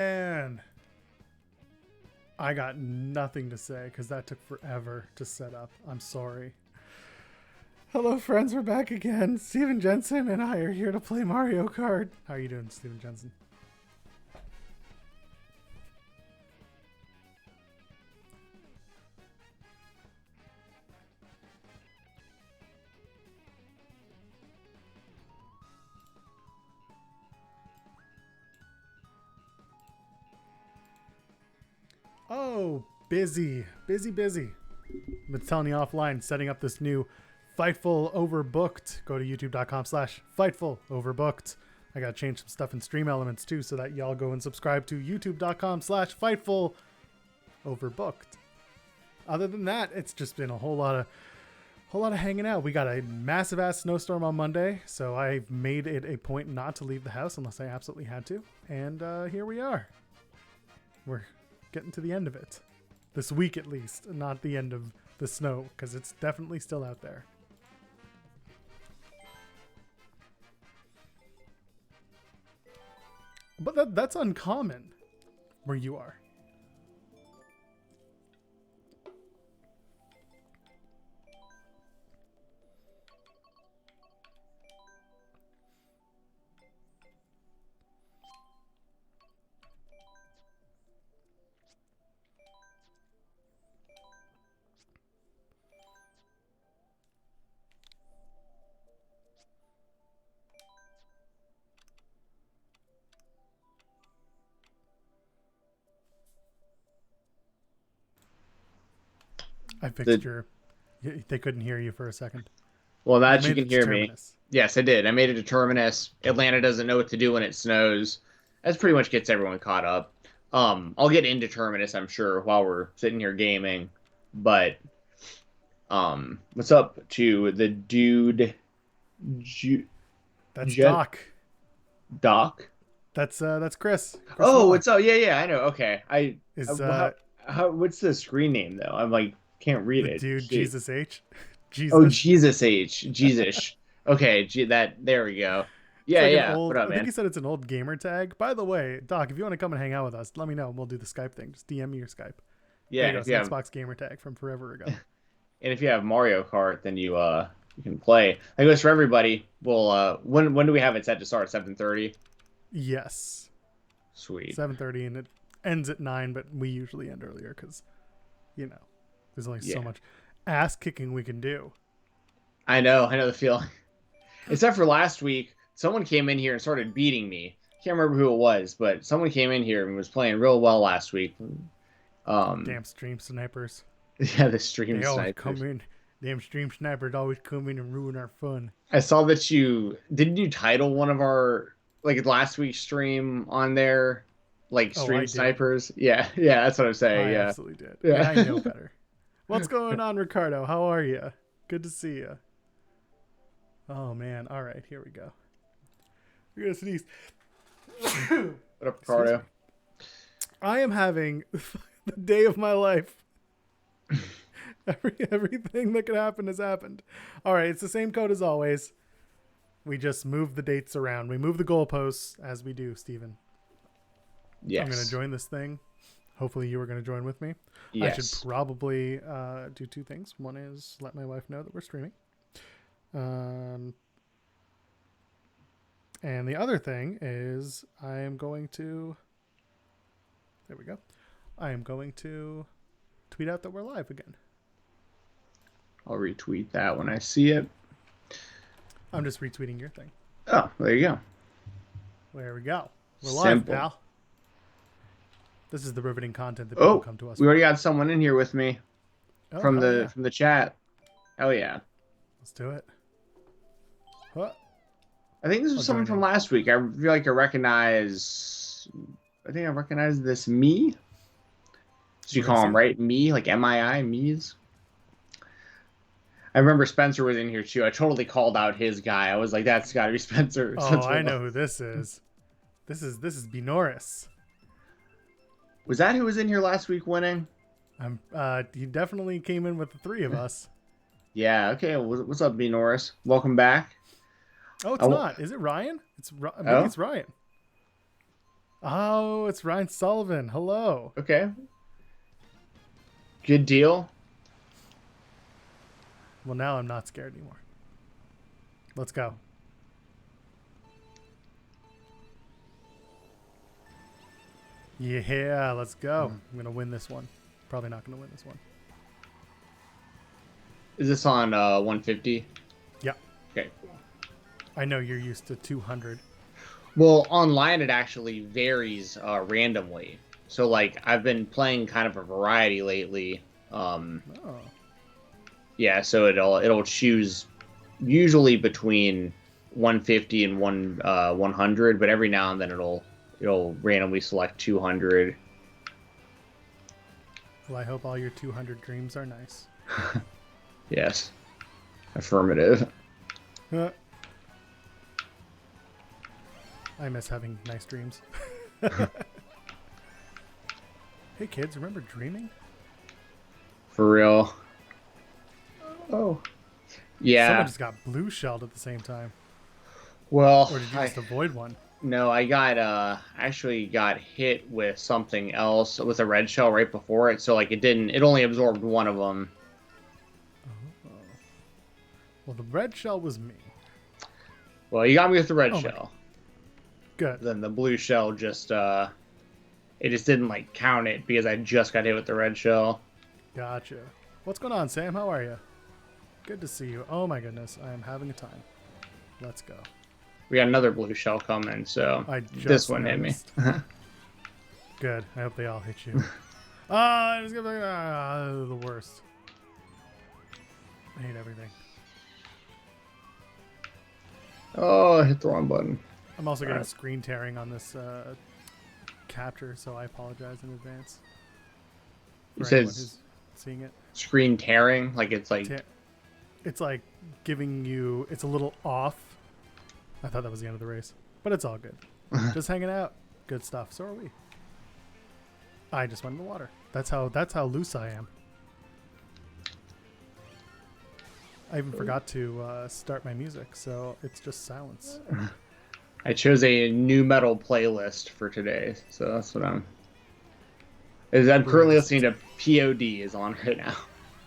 And I got nothing to say because that took forever to set up. I'm sorry. Hello, friends. We're back again. Stephen Jensen and I are here to play Mario Kart. How are you doing, Stephen Jensen? Oh, busy. I've been telling you offline, setting up this new Fightful Overbooked. Go to youtube.com/Fightful Overbooked. I got to change some stuff in Stream Elements too, so that y'all go and subscribe to youtube.com/Fightful Overbooked. Other than that, it's just been a whole lot of hanging out. We got a massive ass snowstorm on Monday, so I've made it a point not to leave the house unless I absolutely had to. And here we are. We're getting to the end of it. This week at least, not the end of the snow, because it's definitely still out there. But that's uncommon where you are. I fixed they couldn't hear you for a second. Well, now that you can hear me. Yes, I did. I made it a terminus. Atlanta doesn't know what to do when it snows. That pretty much gets everyone caught up. I'll get into terminus, I'm sure, while we're sitting here gaming. But what's up to the dude? That's Doc. Doc? That's Chris. Oh, what's up? Yeah, I know. Okay. What's the screen name though? I'm like can't read it. Dude, Jesus H. Jesus. Oh, Jesus H. Jesus. Okay, there we go. Yeah. What up, man? I think he said it's an old gamer tag. By the way, Doc, if you want to come and hang out with us, let me know and we'll do the Skype thing. Just DM me your Skype. Yeah, it's an Xbox gamer tag from forever ago. And if you have Mario Kart, then you can play. I guess for everybody, we'll when do we have it set to start? 7:30? Yes. Sweet. 7:30 and it ends at 9, but we usually end earlier because, there's only so much ass kicking we can do. I know the feeling. Except for last week, someone came in here and started beating me. Can't remember who it was, but someone came in here and was playing real well last week. Damn stream snipers. Yeah, the stream snipers. Come in. Damn stream snipers always come in and ruin our fun. I saw that didn't you title one of our last week's stream on there? Stream snipers. Yeah, that's what I'm saying. I yeah, absolutely did. Yeah, I know better. What's going on, Ricardo? How are you? Good to see you. Oh man! All right, here we go. We're gonna sneeze. What up, Ricardo? I am having the day of my life. Everything that could happen has happened. All right, it's the same code as always. We just move the dates around. We move the goalposts as we do, Steven. Yes. I'm going to join this thing. Hopefully you are going to join with me. Yes. I should probably do two things. One is let my wife know that we're streaming. And the other thing is I am going to... There we go. I am going to tweet out that we're live again. I'll retweet that when I see it. I'm just retweeting your thing. Oh, there you go. There we go. We're live, pal. This is the riveting content that people come to us. We already got someone in here with me from the chat. Oh yeah. Let's do it. What? I think this was someone from last week. I feel like I recognize this me. Did you call him right? Me? Like M-I-I? Me's? I remember Spencer was in here too. I totally called out his guy. I was like, that's gotta be Spencer. Oh, Spencer I know who this is. This is B. Norris. Was that who was in here last week winning? He definitely came in with the three of us. Yeah, okay. What's up, B. Norris? Welcome back. Oh, it's not. Is it Ryan? Maybe it's Ryan. Oh, it's Ryan Sullivan. Hello. Okay. Good deal. Well, now I'm not scared anymore. Let's go. Yeah, let's go. I'm going to win this one. Probably not going to win this one. Is this on 150? Yeah. Okay. I know you're used to 200. Well, online it actually varies randomly. So, like, I've been playing kind of a variety lately. Yeah, so it'll choose usually between 150 and 100, but every now and then it'll randomly select 200. Well, I hope all your 200 dreams are nice. Yes. Affirmative. I miss having nice dreams. Hey kids, remember dreaming? For real. Oh. Yeah. Someone just got blue shelled at the same time. Well, or did you just avoid one? No, I got actually got hit with something else with a red shell right before it, so like it only absorbed one of them. Oh. Well, the red shell was me. Well, you got me with the red shell. Good. Then the blue shell just it just didn't like count it because I just got hit with the red shell. Gotcha. What's going on, Sam? How are you? Good to see you. Oh my goodness, I am having a time. Let's go. We got another blue shell coming, so this one noticed. Hit me. Good. I hope they all hit you. The worst. I hate everything. Oh, I hit the wrong button. I'm also getting screen tearing on this capture, so I apologize in advance. It says seeing it. Screen tearing, like it's like it's like giving you. It's a little off. I thought that was the end of the race, but it's all good. Just hanging out. Good stuff. So are we. I just went in the water. That's how loose I am. I even forgot to start my music, so it's just silence. I chose a new metal playlist for today, so that's what I'm currently listening to. POD is on right now.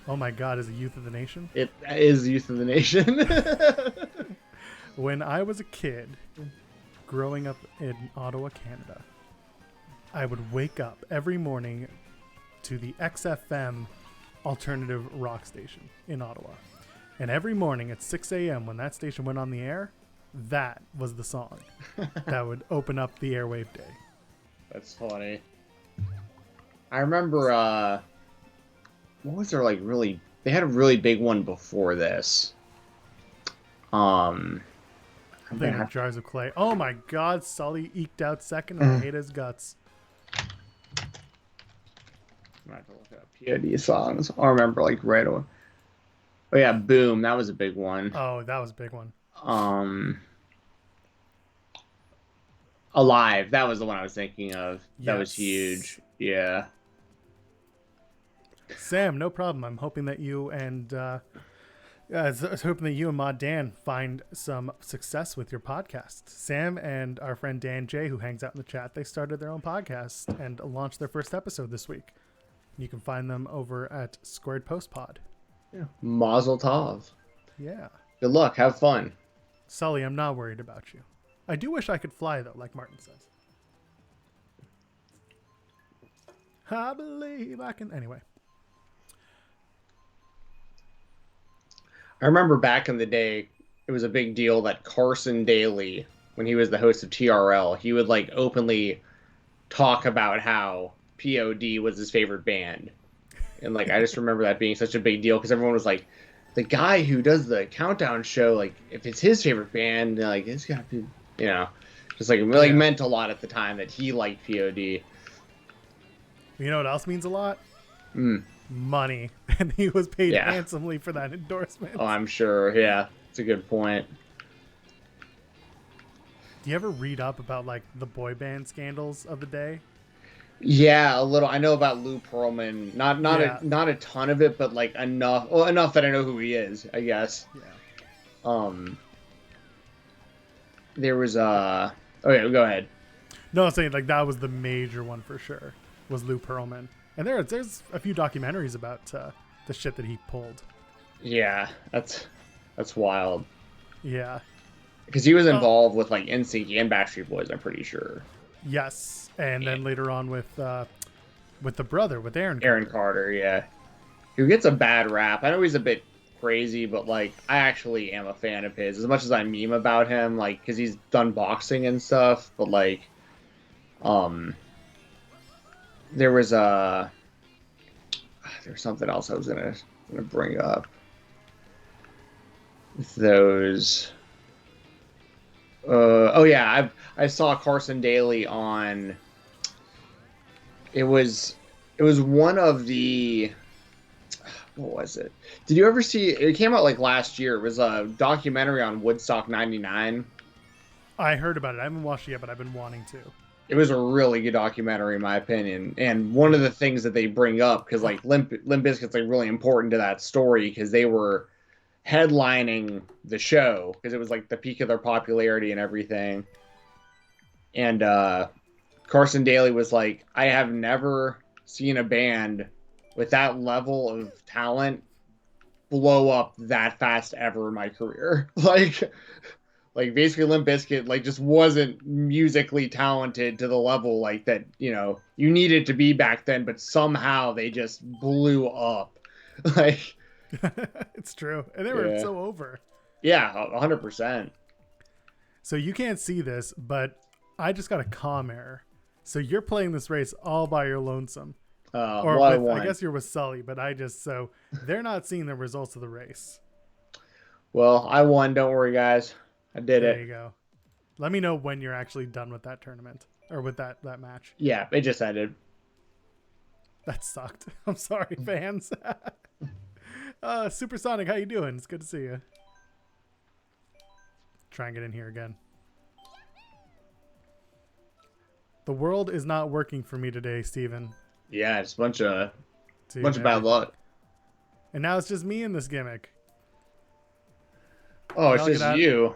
Oh my God, is it Youth of the Nation? It is Youth of the Nation. When I was a kid, growing up in Ottawa, Canada, I would wake up every morning to the XFM alternative rock station in Ottawa. And every morning at 6 a.m. when that station went on the air, that was the song that would open up the airwave day. That's funny. I remember, what was their they had a really big one before this. I'm thinking of Jars of Clay. Oh my God, Sully eked out second and I hate his guts. I'm gonna have to look up POD songs. I remember right away. Oh yeah, Boom, that was a big one. Oh, that was a big one. Alive, that was the one I was thinking of. Yes. That was huge. Yeah. Sam, no problem. I'm hoping that you and I was hoping that you and Ma Dan find some success with your podcast. Sam and our friend Dan J, who hangs out in the chat, they started their own podcast and launched their first episode this week. You can find them over at Squared Post Pod. Yeah. Mazel tov. Yeah. Good luck. Have fun. Sully, I'm not worried about you. I do wish I could fly, though, like Martin says. I believe I can... Anyway. I remember back in the day, it was a big deal that Carson Daly, when he was the host of TRL, he would openly talk about how POD was his favorite band. And I just remember that being such a big deal because everyone was like, the guy who does the countdown show, if it's his favorite band, it's got to be, just it really meant a lot at the time that he liked POD. You know what else means a lot? Money. And he was paid handsomely for that endorsement. Oh, I'm sure. Yeah, it's a good point. Do you ever read up about the boy band scandals of the day? Yeah, a little. I know about Lou Pearlman. Not a ton of it, but enough. Well, enough that I know who he is, I guess. Yeah. There was Oh yeah, go ahead. No, I'm saying like that was the major one for sure. Was Lou Pearlman, and there's a few documentaries about the shit that he pulled. Yeah, that's wild. Yeah, because he was involved with like NSYNC and Backstreet Boys. I'm pretty sure. Yes, and then later on with the brother, with Aaron Carter. Aaron Carter, yeah, who gets a bad rap. I know he's a bit crazy, but like I actually am a fan of his as much as I meme about him, like because he's done boxing and stuff. But like, there was something else I was gonna bring up. Those. Oh yeah, I saw Carson Daly on. It was one of the. What was it? Did you ever see? It came out like last year. It was a documentary on Woodstock '99. I heard about it. I haven't watched it yet, but I've been wanting to. It was a really good documentary, in my opinion. And one of the things that they bring up, because like Limp Bizkit's like really important to that story, because they were headlining the show because it was like the peak of their popularity and everything. And Carson Daly was like, I have never seen a band with that level of talent blow up that fast ever in my career. Like basically Limp Bizkit like just wasn't musically talented to the level like that, you needed to be back then, but somehow they just blew up. Like it's true. And they were so over. Yeah, 100%. So you can't see this, but I just got a comm error. So you're playing this race all by your lonesome. I guess you're with Sully, but so they're not seeing the results of the race. Well, I won. Don't worry, guys. I did it. There you go. Let me know when you're actually done with that tournament or with that match. Yeah, it just ended. That sucked. I'm sorry, fans. Supersonic, how you doing? It's good to see you. Try and get in here again. The world is not working for me today, Steven. Yeah, it's a bunch of bad luck. And now it's just me in this gimmick. Oh, it's just you.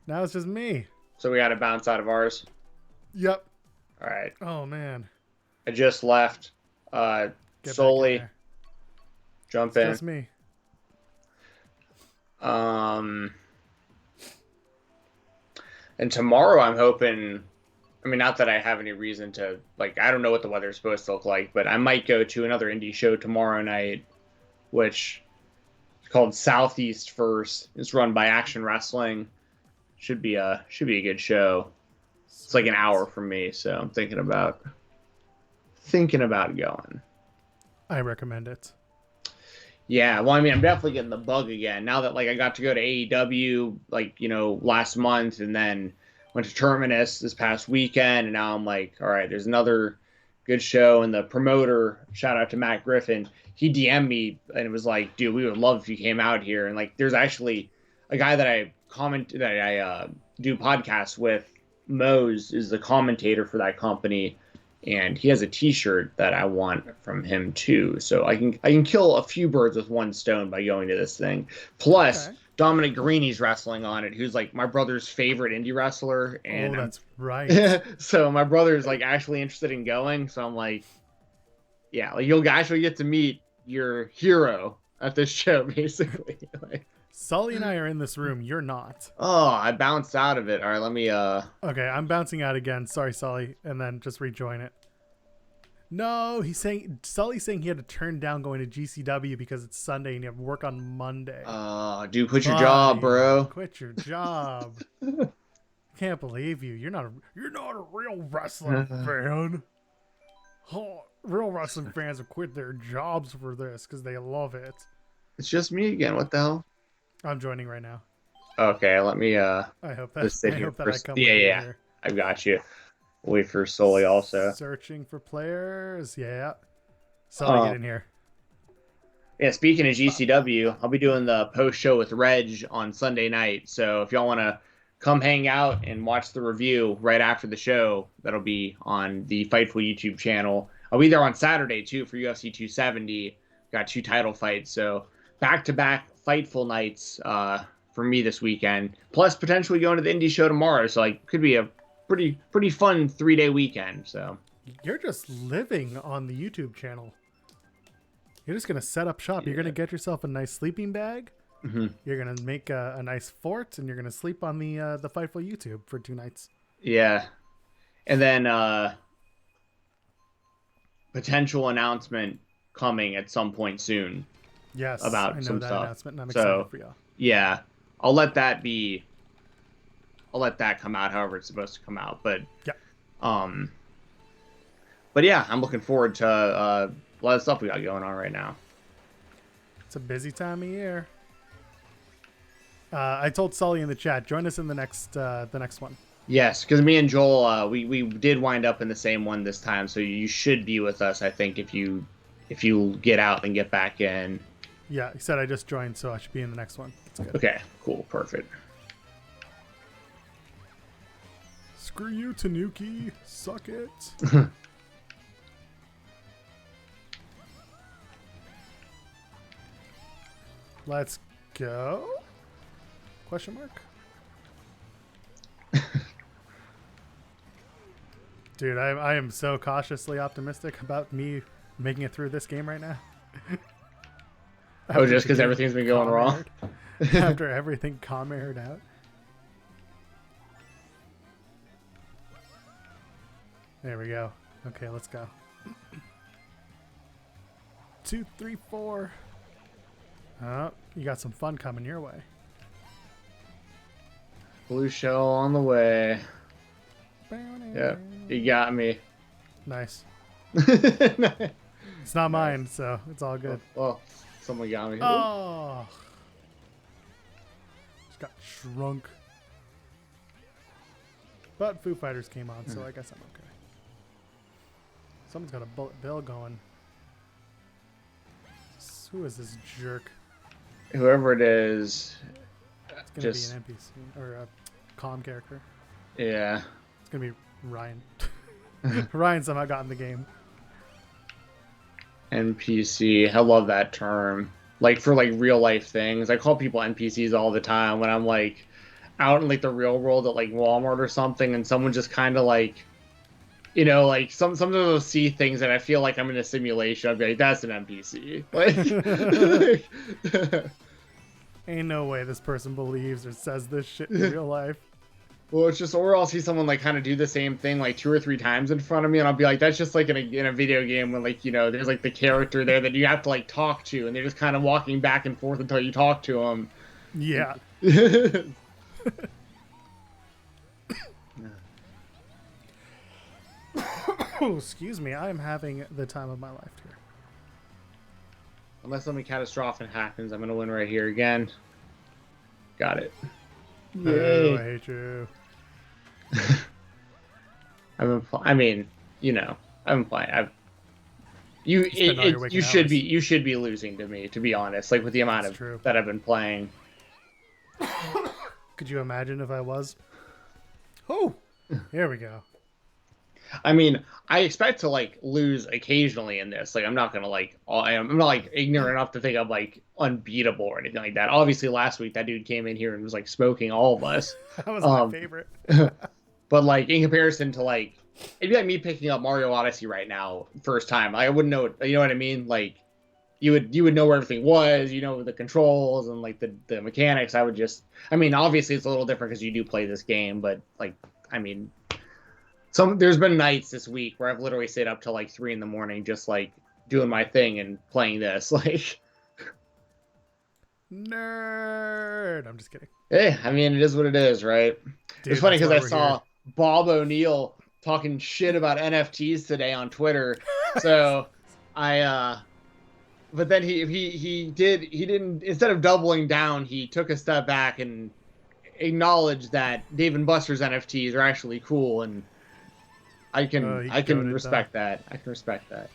Now it's just me. So we got to bounce out of ours. Yep. All right. Oh man. I just left. Solely. Jump in. Just me. And tomorrow I'm hoping. I mean, not that I have any reason to, like, I don't know what the weather's supposed to look like, but I might go to another indie show tomorrow night, which is called Southeast First. It's run by Action Wrestling. Should be a good show. It's like an hour from me, so I'm thinking about going. I recommend it. Yeah, well, I mean, I'm definitely getting the bug again now that, like, I got to go to AEW, like, last month, and then went to Terminus this past weekend, and now I'm like, all right, there's another good show. And the promoter, shout out to Matt Griffin, he DM'd me and it was like, dude, we would love if you came out here. And like, there's actually a guy that I do podcasts with, Mose, is the commentator for that company, and he has a T-shirt that I want from him too. So I can kill a few birds with one stone by going to this thing. Plus, okay. Dominic Garini's wrestling on it, who's like my brother's favorite indie wrestler. And that's right. So my brother's like actually interested in going. So I'm like, yeah, like you'll actually get to meet your hero at this show, basically. Like, Sully and I are in this room. You're not. Oh, I bounced out of it. All right, let me. Okay, I'm bouncing out again. Sorry, Sully, and then just rejoin it. No, Sully's saying he had to turn down going to GCW because it's Sunday and you have work on Monday. Dude, quit your job, bro. Quit your job. Can't believe you. You're not a real wrestling fan. Oh, real wrestling fans have quit their jobs for this because they love it. It's just me again. What the hell? I'm joining right now. Okay, let me. I hope that I come. Yeah. I've got you. Wait for Sully also. Searching for players. Yeah. Sully, get in here. Yeah, speaking of GCW, I'll be doing the post show with Reg on Sunday night. So if y'all want to come hang out and watch the review right after the show, that'll be on the Fightful YouTube channel. I'll be there on Saturday too for UFC 270. Got 2 title fights. So back-to-back Fightful nights for me this weekend. Plus potentially going to the indie show tomorrow. So like could be a pretty fun 3-day weekend. So you're just living on the YouTube channel. You're just gonna set up shop. You're gonna get yourself a nice sleeping bag. Mm-hmm. You're gonna make a nice fort, and you're gonna sleep on the Fightful YouTube for 2 nights. Yeah, and then potential announcement coming at some point soon. Yes, about I know some that stuff. announcement, and I'm excited for y'all. Yeah, I'll let that come out however it's supposed to come out. But but yeah, I'm looking forward to a lot of stuff we got going on right now. It's a busy time of year. I told Sully in the chat, join us in the next one. Yes, because me and Joel, we did wind up in the same one this time, so you should be with us. I think if you get out and get back in. Yeah, he said I just joined, so I should be in the next one. That's good. Okay, cool, perfect. Screw you, Tanuki. Suck it. Let's go. Question mark? Dude, I am so cautiously optimistic about me making it through this game right now. Oh, just because everything's been going wrong? After everything commented out. There we go. Okay, let's go. 2, 3, 4. Oh, you got some fun coming your way. Blue shell on the way. Yep, you got me. Nice. It's not mine, so it's all good. Oh, someone got me. Oh, just got shrunk. But Foo Fighters came on, so I guess I'm okay. Someone's got a bullet bill going. Who is this jerk? Whoever it is. It's gonna be an NPC or a comm character. Yeah. It's gonna be Ryan. Ryan somehow got in the game. NPC. I love that term. Like for like real life things. I call people NPCs all the time when I'm like out in like the real world at like Walmart or something, and someone just kind of like, you know, like sometimes I'll see things that I feel like I'm in a simulation. I'd be like, that's an NPC. Like, ain't no way this person believes or says this shit in real life. Well, it's just, or I'll see someone like kind of do the same thing like 2 or 3 times in front of me, and I'll be like, that's just like in a video game when like, you know, there's like the character there that you have to like talk to, and they're just kind of walking back and forth until you talk to them. Yeah. Oh, excuse me. I'm having the time of my life here. Unless something catastrophic happens, I'm gonna win right here again. Got it. Yay. Oh, I hate you. I mean, you know, I've been playing. You should be losing to me, to be honest. Like with the amount that I've been playing. Could you imagine if I was? Oh, here we go. I mean, I expect to like lose occasionally in this. Like, I'm not gonna like, I'm not like ignorant enough to think I'm like unbeatable or anything like that. Obviously, last week that dude came in here and was like smoking all of us. That was my favorite. But like in comparison to like, it'd be like me picking up Mario Odyssey right now, first time. I wouldn't know. You know what I mean? Like, you would know where everything was. You know the controls and like the mechanics. I mean, obviously it's a little different because you do play this game, but like, I mean. There's been nights this week where I've literally stayed up till like 3 a.m. just like doing my thing and playing this. Like, nerd. I'm just kidding. Hey, I mean, it is what it is, right? Dude, it's funny because I saw Bob O'Neill talking shit about NFTs today on Twitter. So but then he didn't, instead of doubling down, he took a step back and acknowledged that Dave & Buster's NFTs are actually cool, and I can respect that. I can respect that.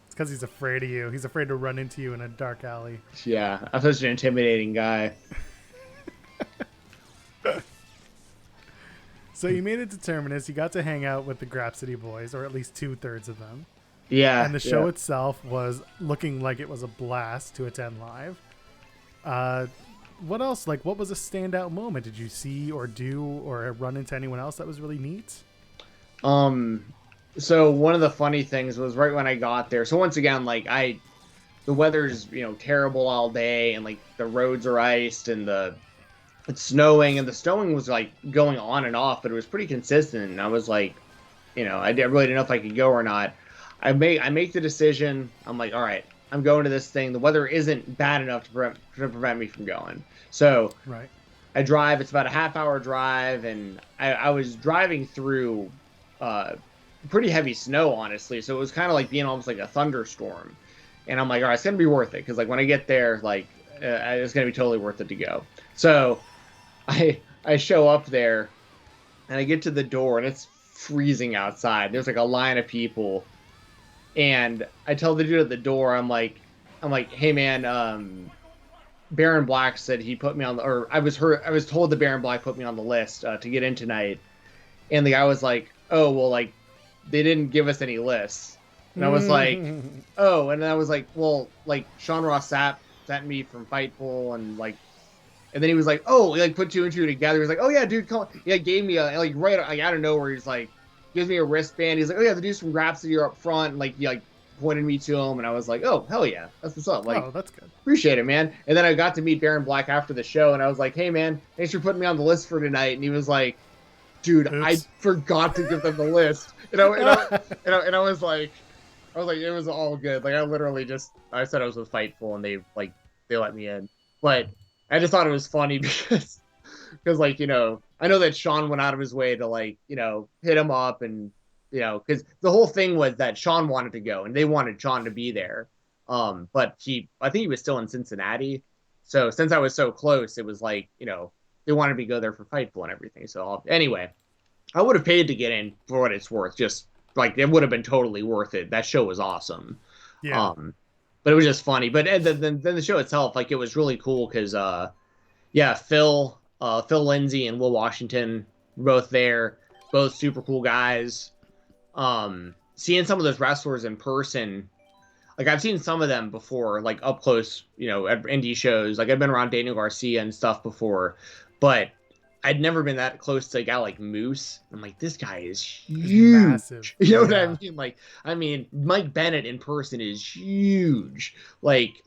It's because he's afraid of you. He's afraid to run into you in a dark alley. Yeah, I'm such an intimidating guy. So you made it to Terminus. You got to hang out with the Grapsity boys, or at least 2/3 of them. Yeah. And the show itself was looking like it was a blast to attend live. What else? Like, what was a standout moment? Did you see or do or run into anyone else that was really neat? So one of the funny things was right when I got there. So once again, like the weather's, terrible all day, and like the roads are iced, and it's snowing, and the snowing was like going on and off, but it was pretty consistent. And I was like, really didn't know if I could go or not. I make the decision. I'm like, all right, I'm going to this thing. The weather isn't bad enough to prevent me from going. So Right. I drive. It's about a half-hour drive, and I was driving through pretty heavy snow, honestly. So it was kind of like being almost like a thunderstorm. And I'm like, all right, it's gonna be worth it, because like when I get there, like it's gonna be totally worth it to go. So I show up there, and I get to the door, and it's freezing outside. There's like a line of people, and I tell the dude at the door, I'm like, hey man, Baron Black said he put me on the, or I was told that Baron Black put me on the list to get in tonight, and the guy was like, oh well, like they didn't give us any lists, and I was like, oh, and then I was like, well, like Sean Ross Sapp sent me from Fightful, and then he was like, oh, he like put two and two together. He was like, oh yeah, dude, come on. He like gave me a like right like out of nowhere. He's like, gives me a wristband. He's like, oh yeah, the dudes from Rhapsody are up front, and like he like pointed me to him, and I was like, oh hell yeah, that's what's up. Like, Oh, that's good. appreciate it, man. And then I got to meet Baron Black after the show, and I was like, hey man, thanks for putting me on the list for tonight. And he was like, dude, Oops. I forgot to give them the list. And I was like, it was all good. Like I literally I said I was with Fightful, and they let me in. But I just thought it was funny because like, I know that Sean went out of his way to like, hit him up, and because the whole thing was that Sean wanted to go and they wanted Sean to be there. But I think he was still in Cincinnati. So since I was so close, it was like, they wanted me to go there for Fightful and everything. So anyway, I would have paid to get in for what it's worth. Just like it would have been totally worth it. That show was awesome. Yeah. But it was just funny. But then the show itself, like it was really cool because yeah, Phil Lindsay and Will Washington were both there, both super cool guys. Seeing some of those wrestlers in person, like I've seen some of them before, like up close, at indie shows. Like I've been around Daniel Garcia and stuff before, but I'd never been that close to a guy like Moose. I'm like, this guy is huge. Massive. You know what I mean? Like, Mike Bennett in person is huge. Like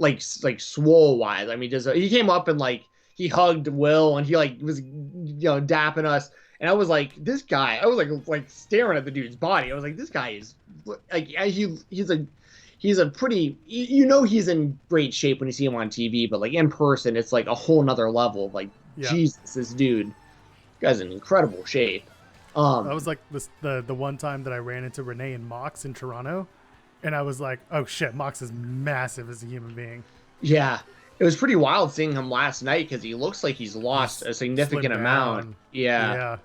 swole wise. I mean, he came up and like he hugged Will, and he like was dapping us. And I was like, this guy. I was like staring at the dude's body. I was like, this guy is like he's a pretty, he's in great shape when you see him on TV, but like in person, it's like a whole nother level. Like, Jesus, this dude, guy's in incredible shape. That was like the one time that I ran into Renee and Mox in Toronto, and I was like, oh shit, Mox is massive as a human being. Yeah, it was pretty wild seeing him last night because he looks like he's lost a significant amount. Yeah.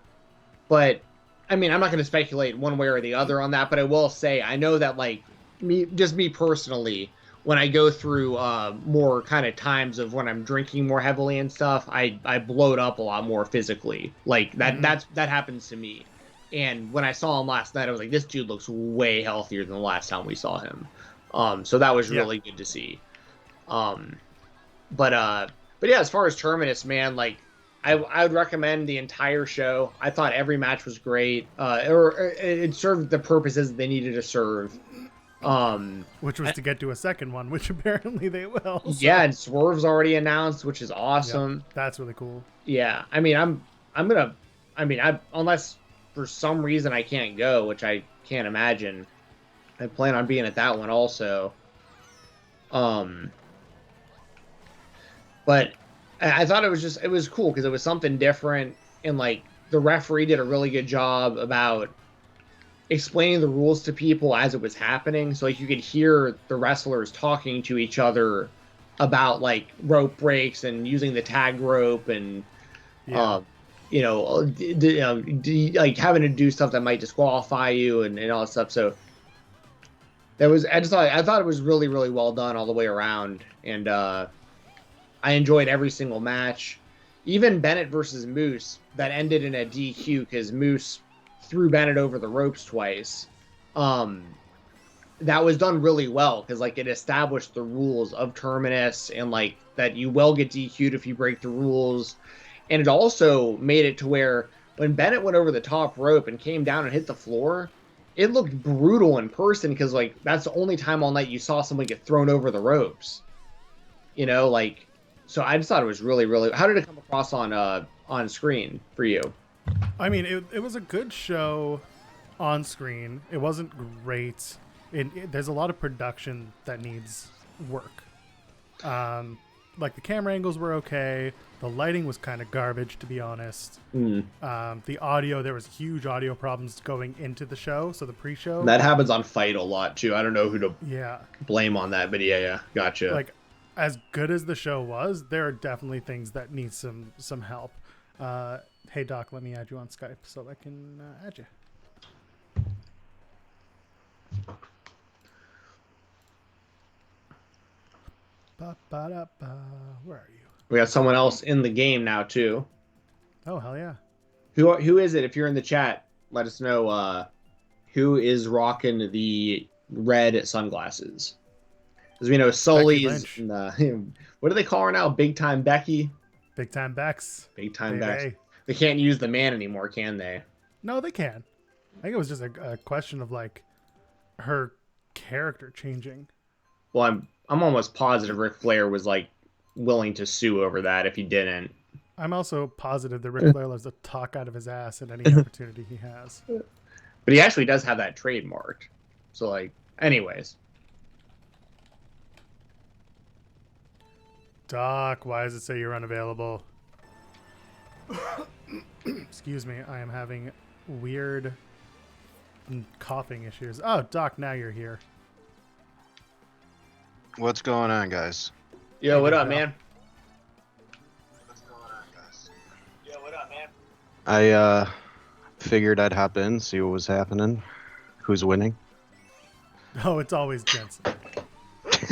But I mean, I'm not going to speculate one way or the other on that, but I will say I know that like me personally, when I go through more kind of times of when I'm drinking more heavily and stuff, I bloat up a lot more physically. Like that happens to me. And when I saw him last night, I was like, this dude looks way healthier than the last time we saw him. So that was really good to see. But yeah, as far as Terminus, man, like I would recommend the entire show. I thought every match was great. It served the purposes they needed to serve. Which was to get to a second one, which apparently they will. So. Yeah, and Swerve's already announced, which is awesome. Yep, that's really cool. Yeah, I mean, unless for some reason I can't go, which I can't imagine, I plan on being at that one also. But I thought it was cool because it was something different, and like the referee did a really good job about explaining the rules to people as it was happening. So like you could hear the wrestlers talking to each other about like rope breaks and using the tag rope and like having to do stuff that might disqualify you and all that stuff. So I thought it was really, really well done all the way around. And I enjoyed every single match. Even Bennett versus Moose that ended in a DQ because Moose threw Bennett over the ropes twice. That was done really well because like it established the rules of Terminus and like that you will get DQ'd if you break the rules, and it also made it to where when Bennett went over the top rope and came down and hit the floor, it looked brutal in person because like that's the only time all night you saw someone get thrown over the ropes. Like, so I just thought it was really, really. How did it come across on screen for you? I mean, it was a good show on screen. It wasn't great. There's a lot of production that needs work. Like the camera angles were okay. The lighting was kind of garbage, to be honest. The audio, there was huge audio problems going into the show, so the pre-show. That happens on Fight a lot too. I don't know who to blame on that, but yeah, gotcha. Like, as good as the show was, there are definitely things that need some help. Hey Doc, let me add you on Skype so I can add you. Where are you? We got someone else in the game now too. Oh hell yeah! Who is it? If you're in the chat, let us know who is rocking the red sunglasses. Because we know Sully's. What do they call her now? Big Time Becky. Big Time Bex. Big Time Bex. They can't use the man anymore, can they? No, they can. I think it was just a question of like her character changing. Well, I'm almost positive Ric Flair was like willing to sue over that if he didn't. I'm also positive that Ric Flair loves to talk out of his ass at any opportunity he has. But he actually does have that trademark. So like, anyways. Doc, why does it say you're unavailable? Excuse me, I am having weird coughing issues. Oh, Doc, now you're here. What's going on, guys? Yo, what up, man? What's going on, guys? Yo, what up, man? I figured I'd hop in, see what was happening. Who's winning? Oh, it's always Jensen.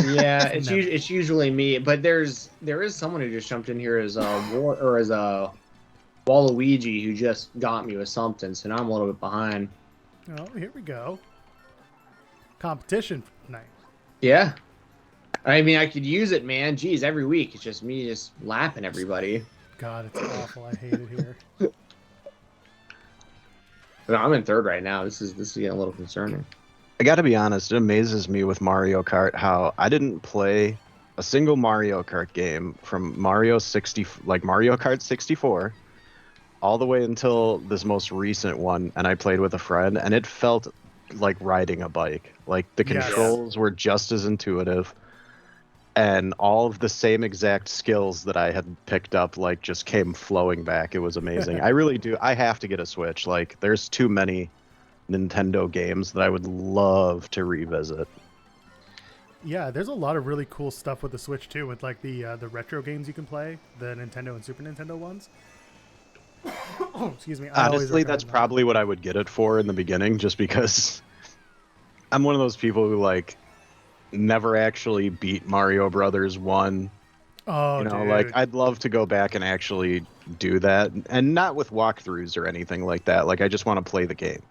Yeah, it's usually me, but there is someone who just jumped in here as a Waluigi who just got me with something, so now I'm a little bit behind. Oh, here we go. Competition night. Yeah. I mean, I could use it, man. Jeez, every week it's just me just lapping everybody. God, it's awful. I hate it here. But I'm in third right now. This is getting a little concerning. I gotta be honest, it amazes me with Mario Kart how I didn't play a single Mario Kart game from Mario Kart 64 all the way until this most recent one, and I played with a friend, and it felt like riding a bike. Like the controls were just as intuitive, and all of the same exact skills that I had picked up like just came flowing back. It was amazing. I have to get a Switch. Like there's too many Nintendo games that I would love to revisit. Yeah, there's a lot of really cool stuff with the Switch too, with like the retro games you can play, the Nintendo and Super Nintendo ones. Oh, excuse me. Honestly, that's probably what I would get it for in the beginning, just because I'm one of those people who like never actually beat Mario Brothers 1. Oh, dude. Like I'd love to go back and actually do that, and not with walkthroughs or anything like that. Like I just want to play the game.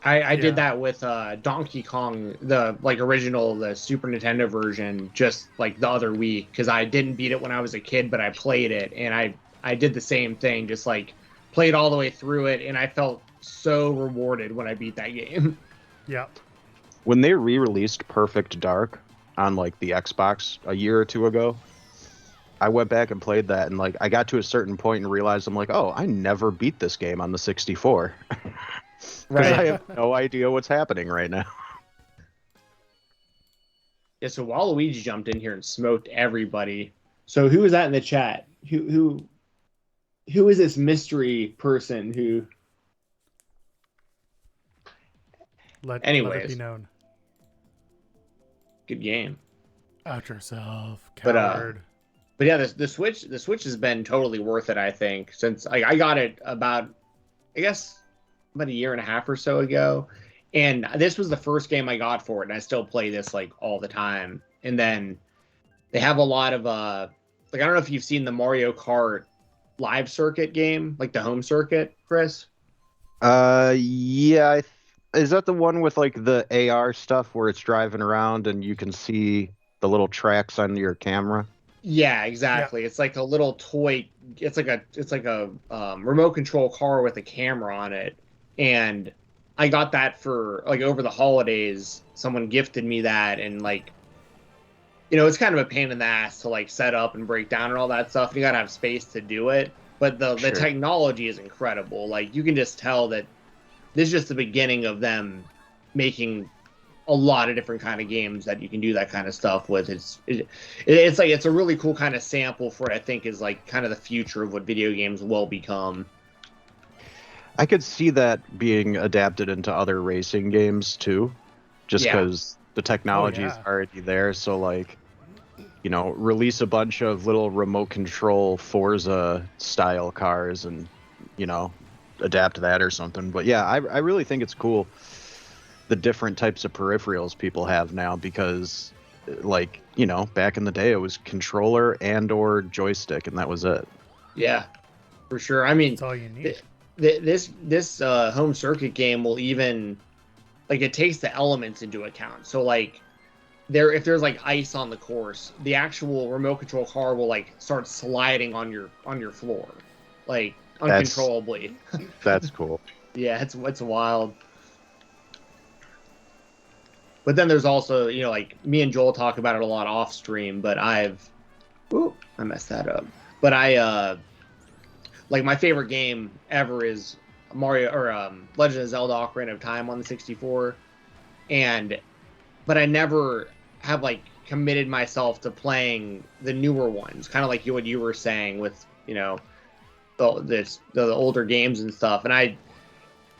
I did that with Donkey Kong, the original, the Super Nintendo version, just like the other week, because I didn't beat it when I was a kid, but I played it, and I did the same thing, just like played all the way through it, and I felt so rewarded when I beat that game. Yeah. When they re-released Perfect Dark on like the Xbox a year or two ago, I went back and played that, and like I got to a certain point and realized I'm like, oh, I never beat this game on the 64. Right. I have no idea what's happening right now. Yeah, so Waluigi jumped in here and smoked everybody. So who was that in the chat? Who is this mystery person who? Anyways, let it be known. Good game. Out yourself, coward. But yeah, the Switch has been totally worth it. I think since I got it about a year and a half or so ago, and this was the first game I got for it, and I still play this like all the time. And then they have a lot of I don't know if you've seen the Mario Kart live circuit game, like the home circuit, Chris. Yeah, is that the one with like the AR stuff where it's driving around and you can see the little tracks on your camera? Yeah, exactly. Yeah. It's like a little toy. It's like a remote control car with a camera on it, and I got that for like over the holidays. Someone gifted me that, and like, it's kind of a pain in the ass to like set up and break down and all that stuff. You gotta have space to do it, but the technology is incredible. Like you can just tell that this is just the beginning of them making a lot of different kind of games that you can do that kind of stuff with. It's like it's a really cool kind of sample for what I think is like kind of the future of what video games will become. I could see that being adapted into other racing games too, just because the technology is already there. So like, release a bunch of little remote control Forza style cars and, adapt that or something. But yeah, I really think it's cool, the different types of peripherals people have now, because like, back in the day it was controller and or joystick and that was it. Yeah, for sure. I mean, that's all you need. This home circuit game will even, like, it takes the elements into account. So like if there's like ice on the course, the actual remote control car will like start sliding on your floor, like uncontrollably. That's cool. Yeah, it's wild. But then there's also, like me and Joel talk about it a lot off stream, but I messed that up. But like my favorite game ever is Mario or Legend of Zelda: Ocarina of Time on the 64. But I never have like committed myself to playing the newer ones, kind of like what you were saying with, the older games and stuff.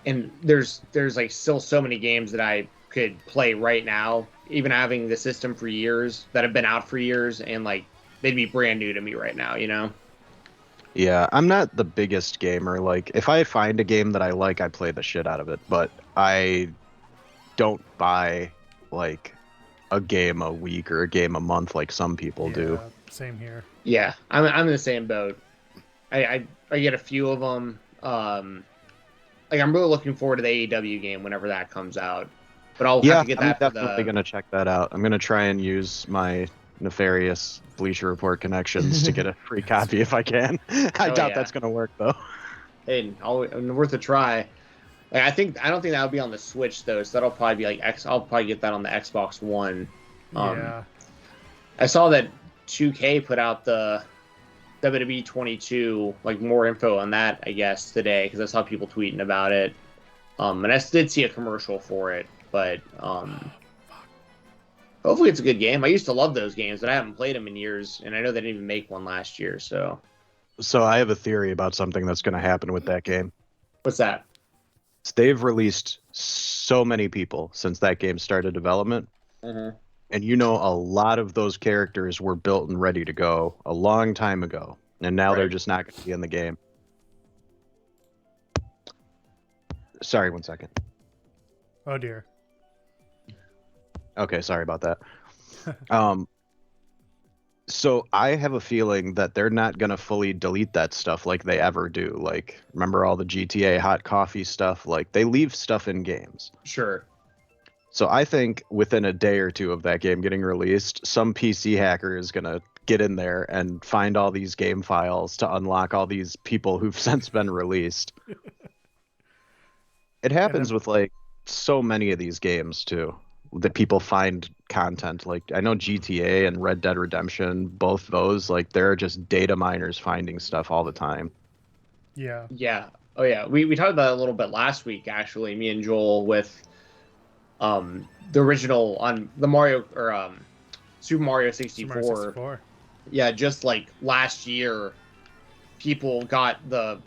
And there's like still so many games that I could play right now, even having the system for years, that have been out for years, and like they'd be brand new to me right now, Yeah, I'm not the biggest gamer. Like if I find a game that I like, I play the shit out of it, but I don't buy like a game a week or a game a month like some people do. Same here. Yeah, I'm in the same boat. I get a few of them. Like I'm really looking forward to the AEW game whenever that comes out. But I'll have to get that. I'm definitely gonna check that out. I'm gonna try and use my nefarious Bleacher Report connections to get a free copy if I can. I doubt that's gonna work though. Hey, worth a try. Like I don't think that would be on the Switch though, so that'll probably be like I'll probably get that on the Xbox One. Yeah. I saw that 2K put out the WWE 22, like more info on that, I guess, today, because I saw people tweeting about it. And I did see a commercial for it, but hopefully it's a good game. I used to love those games, but I haven't played them in years, and I know they didn't even make one last year. So I have a theory about something that's going to happen with that game. What's that? They've released so many people since that game started development. Mm-hmm. And a lot of those characters were built and ready to go a long time ago. And now they're just not going to be in the game. Sorry, 1 second. Oh, dear. Okay, sorry about that. So I have a feeling that they're not going to fully delete that stuff like they ever do. Like, remember all the GTA hot coffee stuff? Like, they leave stuff in games. Sure. So I think within a day or two of that game getting released, some PC hacker is going to get in there and find all these game files to unlock all these people who've since been released. It happens with like so many of these games too, that people find content. Like I know GTA and Red Dead Redemption, both those, like they're just data miners finding stuff all the time. Yeah. Yeah. Oh yeah. We talked about it a little bit last week, actually, me and Joel, with the original on the Mario or Super Mario 64. Super Mario 64. Yeah, just like last year, people got the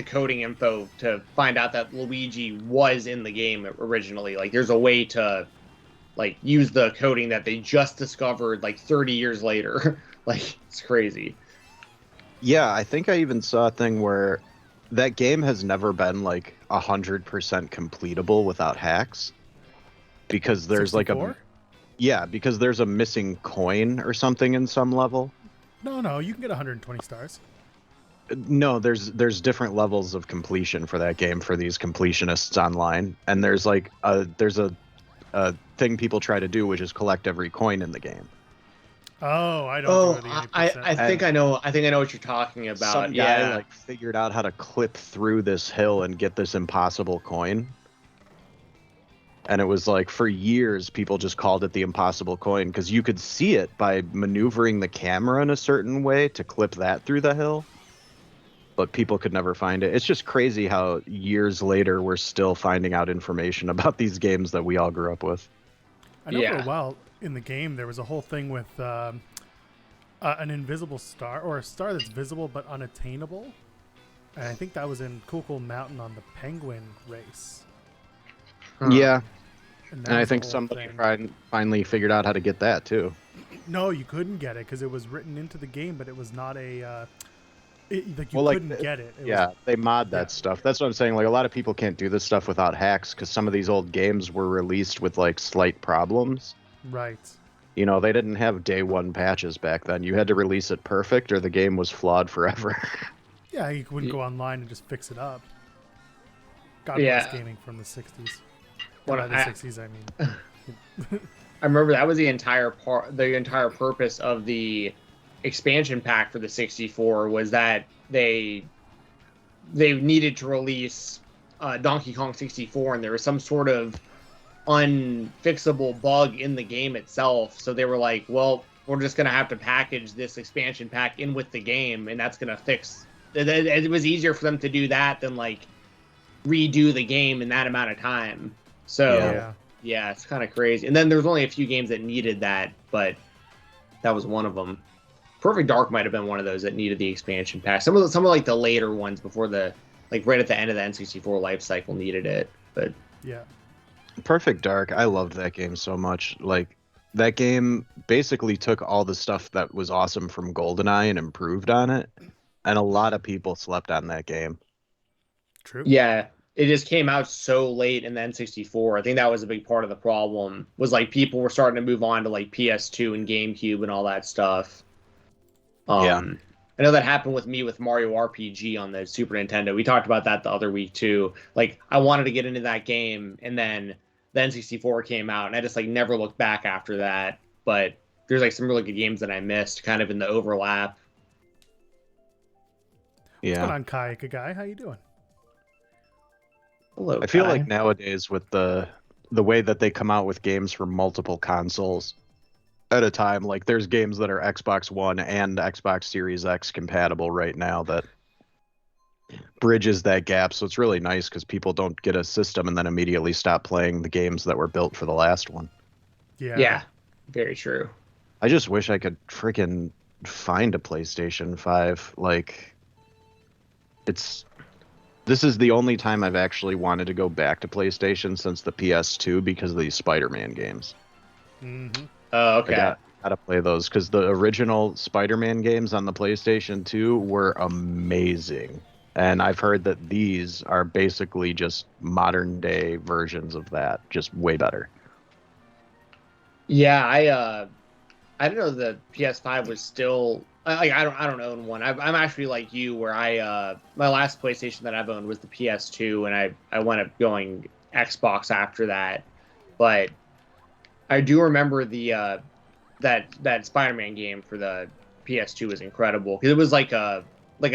coding info to find out that Luigi was in the game originally. Like there's a way to like use the coding that they just discovered like 30 years later. Like it's crazy. Yeah, I think I even saw a thing where that game has never been like 100% completable without hacks. Because there's 64? because there's a missing coin or something in some level. No, you can get 120 stars. No, there's different levels of completion for that game for these completionists online, and there's like a thing people try to do, which is collect every coin in the game. Oh, I don't Oh, do the 80%. I think I know. I think I know what you're talking about. Some guy like figured out how to clip through this hill and get this impossible coin. And it was like for years people just called it the impossible coin because you could see it by maneuvering the camera in a certain way to clip that through the hill. But people could never find it. It's just crazy how years later we're still finding out information about these games that we all grew up with. I know for a while in the game there was a whole thing with an invisible star, or a star that's visible but unattainable. And I think that was in Cool Mountain on the Penguin race. Yeah. And I think somebody finally figured out how to get that too. No, you couldn't get it because it was written into the game, but it was not a... couldn't get it. They mod that stuff. That's what I'm saying. Like, a lot of people can't do this stuff without hacks because some of these old games were released with like slight problems. Right. You know, they didn't have day one patches back then. You had to release it perfect or the game was flawed forever. Yeah, you wouldn't go online and just fix it up. God bless gaming from the 60s. The 60s, I mean. I remember that was the entire purpose of the expansion pack for the 64 was that they needed to release Donkey Kong 64, and there was some sort of unfixable bug in the game itself. So they were like, well, we're just going to have to package this expansion pack in with the game, and that's going to fix... It was easier for them to do that than, like, redo the game in that amount of time. So, yeah it's kind of crazy. And then there's only a few games that needed that, but that was one of them. Perfect Dark might have been one of those that needed the expansion pack. Some of like the later ones before the, like, right at the end of the N64 life cycle needed it, but... Yeah. Perfect Dark, I loved that game so much. Like, that game basically took all the stuff that was awesome from GoldenEye and improved on it, and a lot of people slept on that game. True. Yeah, it just came out so late in the N64. I think that was a big part of the problem, was like people were starting to move on to like PS2 and GameCube and all that stuff. I know that happened with me with Mario RPG on the Super Nintendo. We talked about that the other week too. Like, I wanted to get into that game, and then the N64 came out, and I just like never looked back after that. But there's like some really good games that I missed kind of in the overlap. What's going on, Kayaka guy? How you doing? Hello, I feel like nowadays with the way that they come out with games for multiple consoles at a time, like there's games that are Xbox One and Xbox Series X compatible right now that bridges that gap. So it's really nice because people don't get a system and then immediately stop playing the games that were built for the last one. Yeah, very true. I just wish I could freaking find a PlayStation 5. Like, this is the only time I've actually wanted to go back to PlayStation since the PS2 because of these Spider-Man games. Mm-hmm. Oh, okay. I gotta play those because the original Spider-Man games on the PlayStation 2 were amazing. And I've heard that these are basically just modern day versions of that, just way better. Yeah, I didn't know the PS5 was still... Like, I don't own one. I'm actually like you, where my last PlayStation that I've owned was the PS2, and I wound up going Xbox after that. But I do remember the that Spider-Man game for the PS2 was incredible because it was like a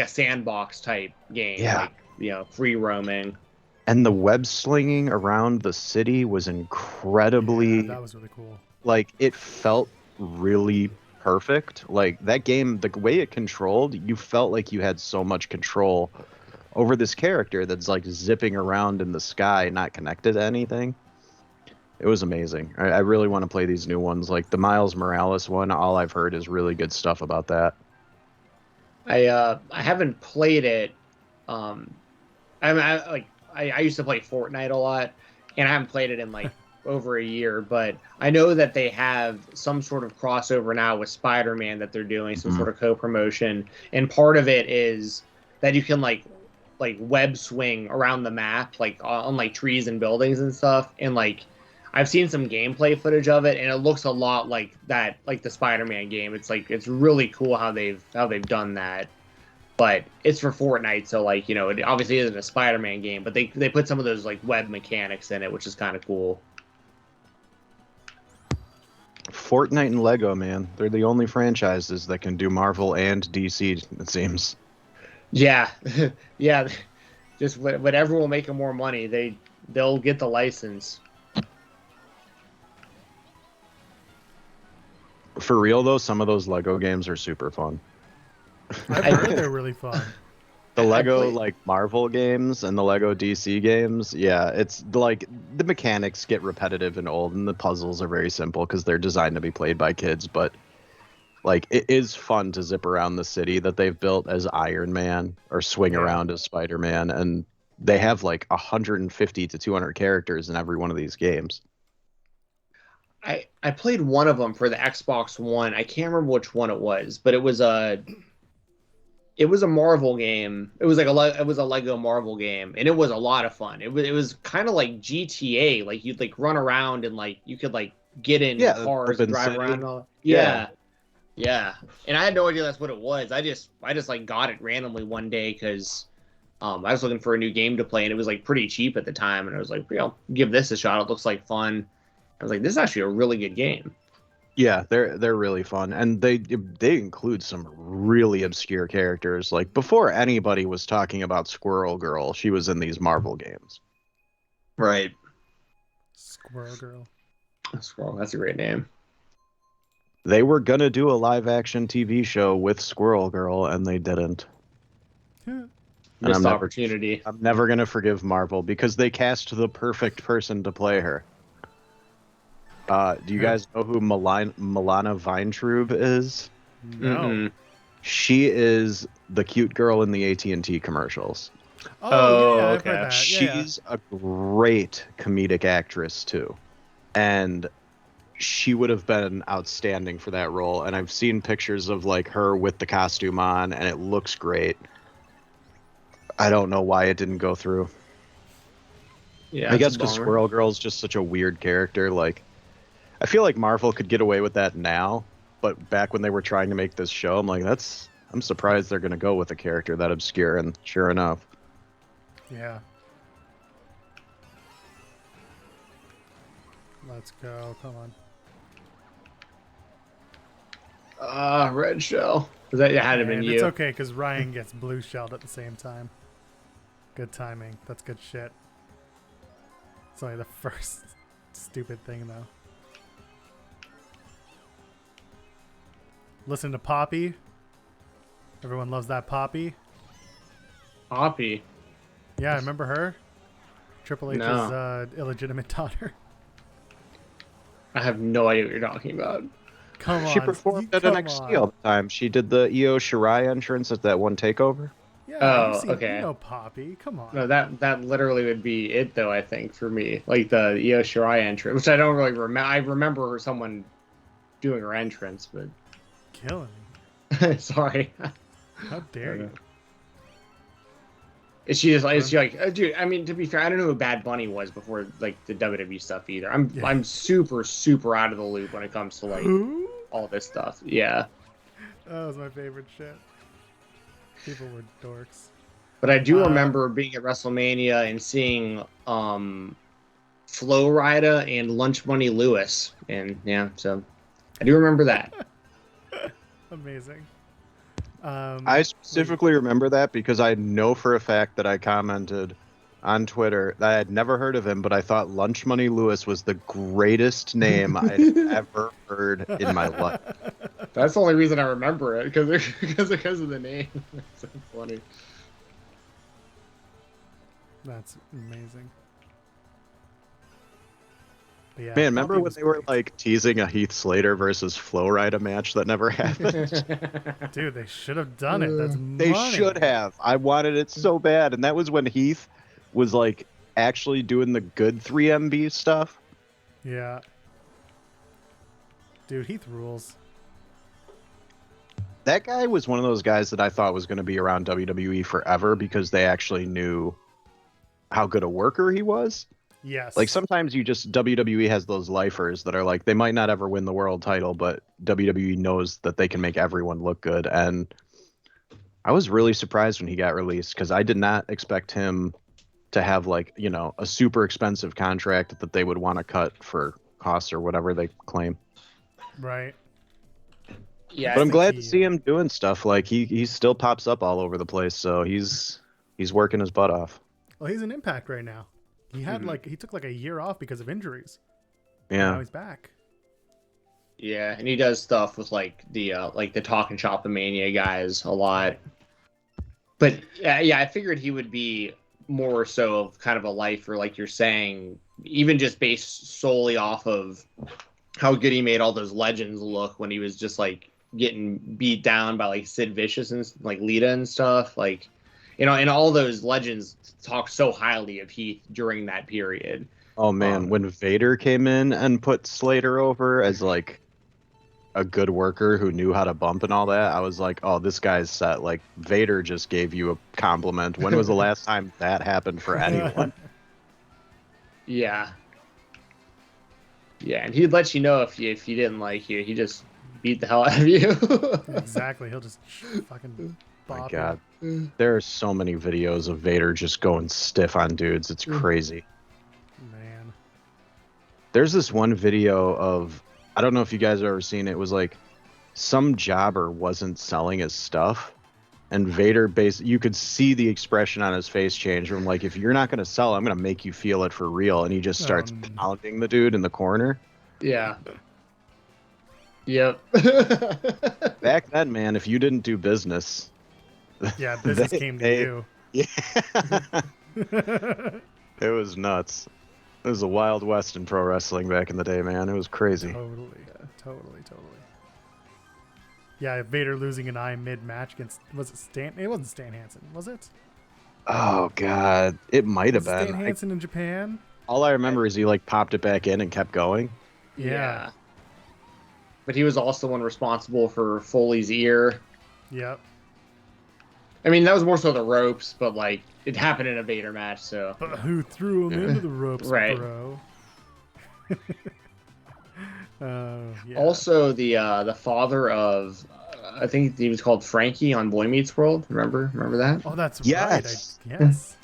sandbox type game, like, free roaming. And the web slinging around the city was incredibly. Yeah, that was really cool. Like, it felt really perfect. Like, that game, the way it controlled, you felt like you had so much control over this character that's like zipping around in the sky, not connected to anything. It was amazing. I really want to play these new ones. Like the Miles Morales one, all I've heard is really good stuff about that. I haven't played it. I used to play Fortnite a lot, and I haven't played it in like over a year, but I know that they have some sort of crossover now with Spider-Man that they're doing, some sort of co-promotion, and part of it is that you can like web swing around the map, like on like trees and buildings and stuff, and like I've seen some gameplay footage of it, and it looks a lot like that, like the Spider-Man game. It's like, it's really cool how they've done that. But it's for Fortnite, so like, it obviously isn't a Spider-Man game, but they put some of those like web mechanics in it, which is kind of cool. Fortnite and Lego, man. They're the only franchises that can do Marvel and DC, it seems. Yeah, yeah. Just whatever will make them more money, they'll get the license. For real though, some of those Lego games are super fun. I've heard they're really fun. The Lego like Marvel games and the Lego DC games, yeah, it's like the mechanics get repetitive and old, and the puzzles are very simple because they're designed to be played by kids. But like, it is fun to zip around the city that they've built as Iron Man or swing around as Spider-Man, and they have like 150 to 200 characters in every one of these games. I played one of them for the Xbox One. I can't remember which one it was, but it was a Marvel game. It was like it was a Lego Marvel game, and it was a lot of fun. It was kind of like GTA. Like you'd like run around and like you could like get in cars and drive around. Yeah. And I had no idea that's what it was. I just like got it randomly one day because I was looking for a new game to play, and it was like pretty cheap at the time, and I was like, give this a shot. It looks like fun. I was like, this is actually a really good game. Yeah, they're really fun, and they include some really obscure characters. Like before anybody was talking about Squirrel Girl, she was in these Marvel games. Right. Squirrel Girl. Squirrel, that's a great name. They were gonna do a live action TV show with Squirrel Girl, and they didn't. Missed opportunity. I'm never gonna forgive Marvel because they cast the perfect person to play her. Do you guys know who Milana Weintraub is? No. Mm-hmm. She is the cute girl in the AT&T commercials. Oh, yeah, okay. I've heard that. She's a great comedic actress too, and she would have been outstanding for that role. And I've seen pictures of like her with the costume on, and it looks great. I don't know why it didn't go through. Yeah, I guess because Squirrel Girl is just such a weird character. Like, I feel like Marvel could get away with that now, but back when they were trying to make this show, I'm like, I'm surprised they're gonna go with a character that obscure, and sure enough. Yeah. Let's go. Come on. Red shell. That had to have been you. It's okay because Ryan gets blue shelled at the same time. Good timing. That's good shit. It's only the first stupid thing though. Listen to Poppy. Everyone loves that Poppy. Poppy. Yeah, remember her? Triple H's illegitimate daughter. I have no idea what you're talking about. Come on. She performed at NXT all the time. She did the Io Shirai entrance at that one takeover. Yeah, okay. You know Poppy. Come on. No, that literally would be it, though, I think, for me. Like the Io Shirai entrance, which I don't really remember. I remember someone doing her entrance, but... Killing me. Sorry. How dare you? Is she like, dude, I mean, to be fair, I don't know who Bad Bunny was before, like, the WWE stuff either. I'm super, super out of the loop when it comes to, like, all this stuff. Yeah. That was my favorite shit. People were dorks. But I do remember being at WrestleMania and seeing Flo Rida and Lunch Money Lewis. And, yeah, so I do remember that. Amazing. I specifically remember that because I know for a fact that I commented on Twitter that I had never heard of him, but I thought Lunch Money Lewis was the greatest name I'd ever heard in my life. That's the only reason I remember it, because of the name. That's so funny. That's amazing. Yeah, man, remember when they were like teasing a Heath Slater versus Flo Rida match that never happened? Dude, they should have done it. That's money. They should have. I wanted it so bad, and that was when Heath was like actually doing the good 3MB stuff. Yeah. Dude, Heath rules. That guy was one of those guys that I thought was going to be around WWE forever because they actually knew how good a worker he was. Yes. Like sometimes WWE has those lifers that are like, they might not ever win the world title, but WWE knows that they can make everyone look good. And I was really surprised when he got released because I did not expect him to have like, you know, a super expensive contract that they would want to cut for costs or whatever they claim. Right. Yeah, But I'm glad to see him doing stuff. Like he still pops up all over the place, so he's working his butt off. Well, he's in Impact right now. He had he took like a year off because of injuries. Yeah. Now he's back. Yeah, and he does stuff with like the Talking Shop and Mania guys a lot. But yeah, I figured he would be more so of kind of a lifer, like you're saying, even just based solely off of how good he made all those legends look when he was just like getting beat down by like Sid Vicious and like Lita and stuff. Like, you know, and all those legends talk so highly of Heath during that period. Oh man, when Vader came in and put Slater over as like a good worker who knew how to bump and all that, I was like, oh, this guy's set. Like, Vader just gave you a compliment. When was the last time that happened for anyone? Yeah. Yeah, and he'd let you know if he didn't like you. He just beat the hell out of you. Exactly. He'll just fucking bop My God. you. There are so many videos of Vader just going stiff on dudes. It's crazy. Man. There's this one video of, I don't know if you guys have ever seen it. It was like some jobber wasn't selling his stuff, and Vader you could see the expression on his face change from like, if you're not going to sell, I'm going to make you feel it for real. And he just starts pounding the dude in the corner. Yeah. Yep. Back then, man, if you didn't do business, Yeah, business came to you. Yeah. It was nuts. It was a wild west in pro wrestling back in the day, man. It was crazy. Totally. Yeah, Vader losing an eye mid-match against, was it Stan? It wasn't Stan Hansen, was it? Oh God, it might have been. Stan Hansen in Japan? All I remember is he like popped it back in and kept going. Yeah. But he was also one responsible for Foley's ear. Yep. I mean, that was more so the ropes, but like it happened in a Vader match, so. But who threw him into the ropes, Right. bro? Yeah. Also, the father of, I think he was called Frankie on Boy Meets World. Remember that? Oh, that's Yes. right. Yes.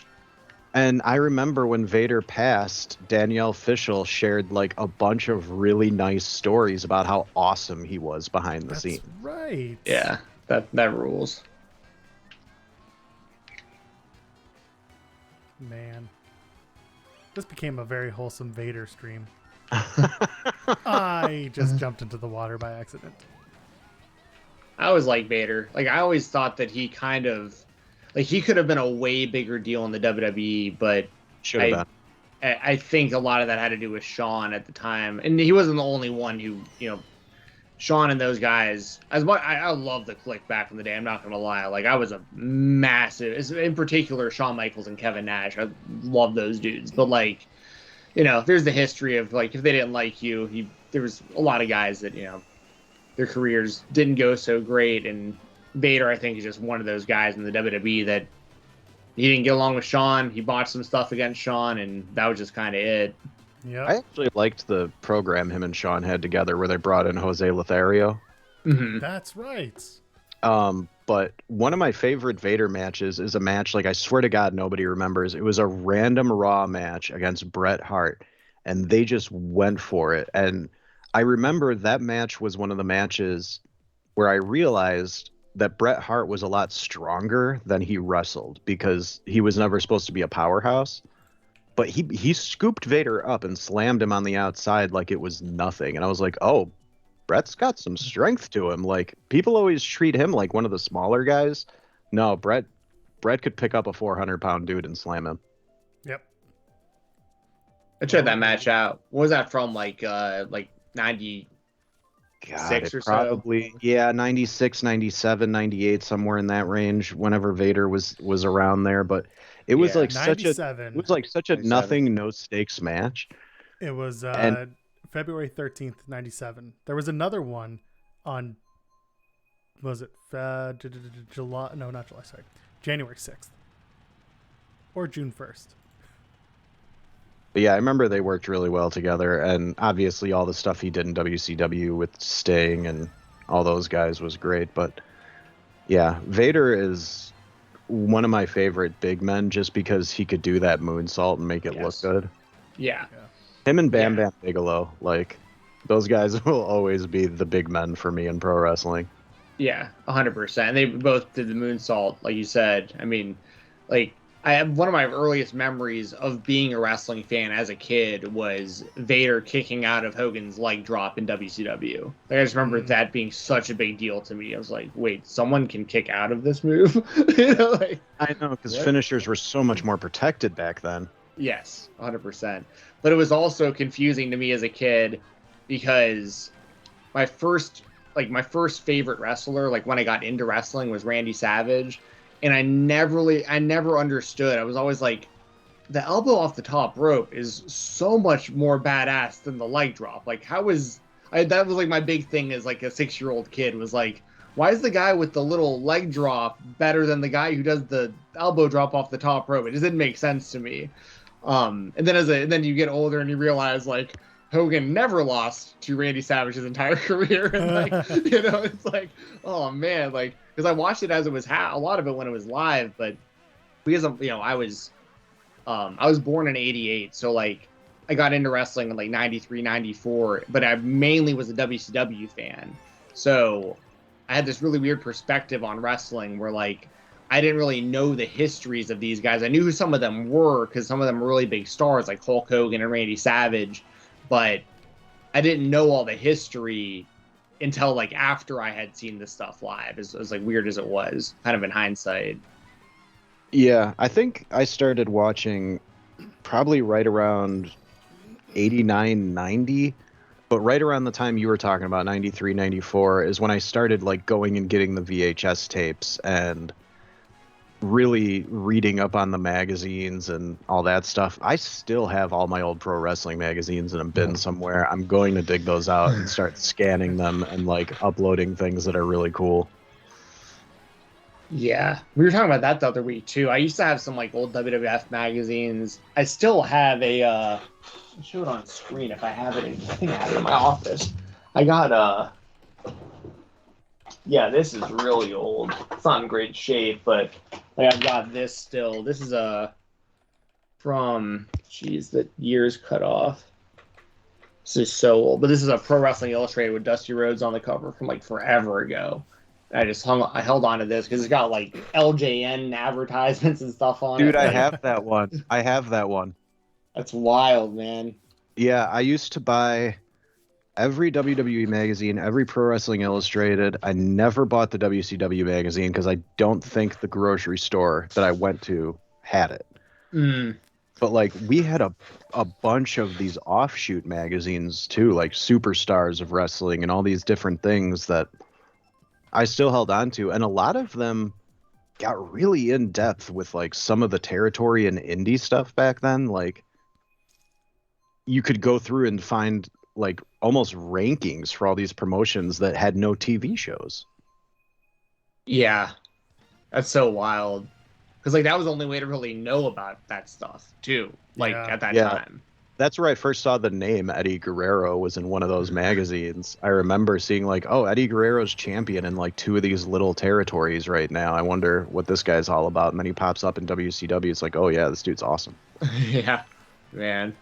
And I remember when Vader passed, Danielle Fishel shared like a bunch of really nice stories about how awesome he was behind the scenes. Right. Yeah, that rules. Man. This became a very wholesome Vader stream. I just jumped into the water by accident. I always liked Vader. Like, I always thought that he kind of, like, he could have been a way bigger deal in the WWE, but Should have been. I think a lot of that had to do with Shawn at the time, and he wasn't the only one who, you know, Shawn and those guys. As much I love the Clique back in the day. I'm not gonna lie. Like, I was a massive, in particular, Shawn Michaels and Kevin Nash. I love those dudes, but like, you know, there's the history of like, if they didn't like you, there was a lot of guys that, you know, their careers didn't go so great, and Vader, I think, is just one of those guys in the WWE that he didn't get along with Shawn. He bought some stuff against Shawn, and that was just kind of it. Yeah. I actually liked the program him and Shawn had together where they brought in Jose Lothario. Mm-hmm. That's right. But one of my favorite Vader matches is a match, like, I swear to God, nobody remembers. It was a random Raw match against Bret Hart, and they just went for it. And I remember that match was one of the matches where I realized that Bret Hart was a lot stronger than he wrestled because he was never supposed to be a powerhouse. But he scooped Vader up and slammed him on the outside like it was nothing. And I was like, oh, Bret's got some strength to him. Like, people always treat him like one of the smaller guys. No, Bret could pick up a 400-pound dude and slam him. Yep. I checked that match out. What was that from? Like 90. God, Six or so? probably, yeah, 96, 97, 98, somewhere in that range. Whenever Vader was around there, but it was like such a nothing, no stakes match. It was And- February 13th, 97. There was another one on, was it July? No, not July, sorry. January 6th. Or June 1st. But yeah, I remember they worked really well together, and obviously all the stuff he did in WCW with Sting and all those guys was great. But yeah, Vader is one of my favorite big men just because he could do that moonsault and make it look good. Yeah. Him and Bam Bam Bigelow, like, Those guys will always be the big men for me in pro wrestling. Yeah, 100%. They both did the moonsault, like you said. I mean, like I have one of my earliest memories of being a wrestling fan as a kid was Vader kicking out of Hogan's leg drop in WCW. Like I just remember that being such a big deal to me. I was like, wait, someone can kick out of this move? Like, I know, because finishers were so much more protected back then. Yes, 100%. But it was also confusing to me as a kid because my first favorite wrestler, like when I got into wrestling, was Randy Savage, and I never understood. I was always like, the elbow off the top rope is so much more badass than the leg drop. Like, that was like my big thing as like a 6-year-old kid was like, why is the guy with the little leg drop better than the guy who does the elbow drop off the top rope? It just didn't make sense to me. And then you get older and you realize like Hogan never lost to Randy Savage his entire career, and like it's like, oh man, like because I watched it as it was a lot of it when it was live, but because I was born in '88, so like I got into wrestling in like '93, '94, but I mainly was a WCW fan, so I had this really weird perspective on wrestling where like I didn't really know the histories of these guys. I knew who some of them were because some of them were really big stars like Hulk Hogan and Randy Savage, but I didn't know all the history until like after I had seen this stuff live. As like weird as it was, kind of in hindsight. Yeah, I think I started watching probably right around 89, 90, but right around the time you were talking about, 93, 94, is when I started like going and getting the VHS tapes and really reading up on the magazines and all that stuff. I still have all my old pro wrestling magazines in a bin somewhere. I'm going to dig those out and start scanning them and like uploading things that are really cool. Yeah, we were talking about that the other week too. I used to have some like old WWF magazines. I still have I'll show it on screen if I have it. I think I have it in my office. I got yeah, this is really old. It's not in great shape, but like I've got this still. This is from the year's cut off. This is so old, but this is a Pro Wrestling Illustrated with Dusty Rhodes on the cover from like forever ago. I held on to this because it's got like LJN advertisements and stuff on it. Dude, I have that one. I have that one. That's wild, man. Yeah, I used to buy every WWE magazine, every Pro Wrestling Illustrated. I never bought the WCW magazine because I don't think the grocery store that I went to had it. But like we had a bunch of these offshoot magazines too, like Superstars of Wrestling and all these different things that I still held on to, and a lot of them got really in depth with like some of the territory and indie stuff back then. Like you could go through and find like almost rankings for all these promotions that had no TV shows. Yeah, that's so wild. Because like that was the only way to really know about that stuff too. Like at that time. That's where I first saw the name Eddie Guerrero was in one of those magazines. I remember seeing like, oh, Eddie Guerrero's champion in like 2 of these little territories right now. I wonder what this guy's all about. And then he pops up in WCW. It's like, oh yeah, this dude's awesome. Yeah, man.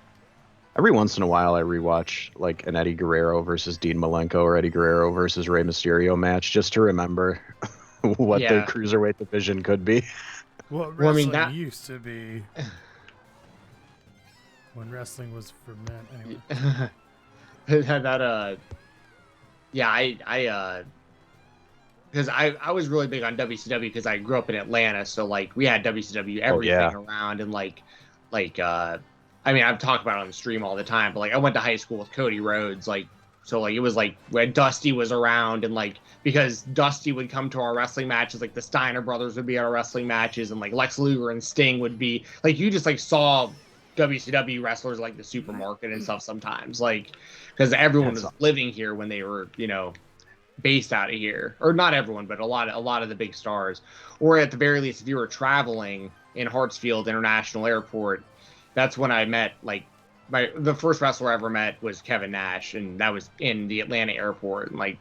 Every once in a while I rewatch like an Eddie Guerrero versus Dean Malenko or Eddie Guerrero versus Rey Mysterio match just to remember what the cruiserweight division could be. What wrestling used to be. When wrestling was for men, anyway. Because I was really big on WCW because I grew up in Atlanta, so like we had WCW everything around, and I mean I've talked about it on the stream all the time, but like I went to high school with Cody Rhodes, like so like it was like when Dusty was around, and like because Dusty would come to our wrestling matches, like the Steiner brothers would be at our wrestling matches, and like Lex Luger and Sting would be like you just like saw WCW wrestlers like the supermarket and stuff sometimes, like because everyone was living here when they were based out of here, or not everyone, but a lot of the big stars, or at the very least if you were traveling in Hartsfield International Airport, that's when I met like the first wrestler I ever met was Kevin Nash, and that was in the Atlanta airport, and like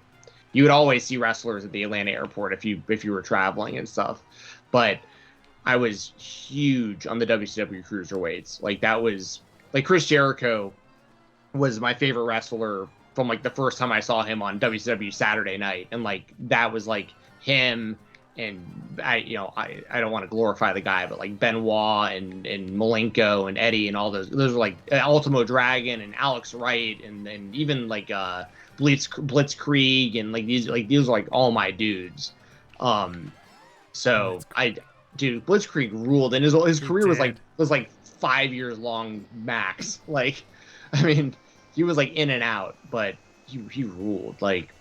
you would always see wrestlers at the Atlanta airport if you were traveling and stuff. But I was huge on the WCW cruiserweights. Like that was like Chris Jericho was my favorite wrestler from like the first time I saw him on WCW Saturday Night, and like that was like him. And I don't want to glorify the guy, but like Benoit and Malenko and Eddie and all those are like Ultimo Dragon and Alex Wright and even like Blitzkrieg and like these are like all my dudes. So Blitzkrieg ruled, and his career was like 5 years long max. Like, I mean, he was like in and out, but he ruled. Like,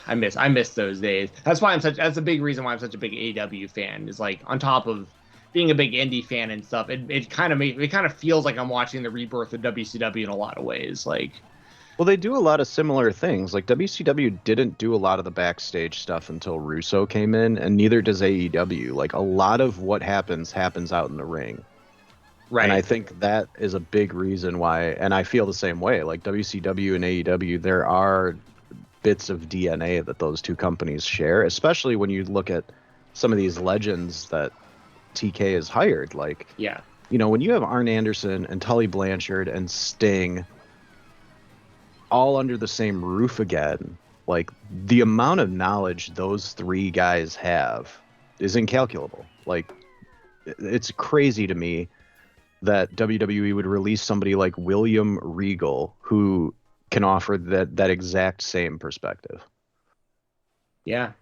I miss those days. That's a big reason why I'm such a big AEW fan, is like on top of being a big indie fan and stuff, it kind of feels like I'm watching the rebirth of WCW in a lot of ways. Like, well, they do a lot of similar things. Like WCW didn't do a lot of the backstage stuff until Russo came in, and neither does AEW. Like, a lot of what happens out in the ring. Right. And I think that is a big reason why, and I feel the same way. Like WCW and AEW, there are bits of DNA that those two companies share, especially when you look at some of these legends that TK has hired. Like, when you have Arn Anderson and Tully Blanchard and Sting all under the same roof again, like, the amount of knowledge those three guys have is incalculable. Like, it's crazy to me that WWE would release somebody like William Regal, who can offer that exact same perspective. Yeah,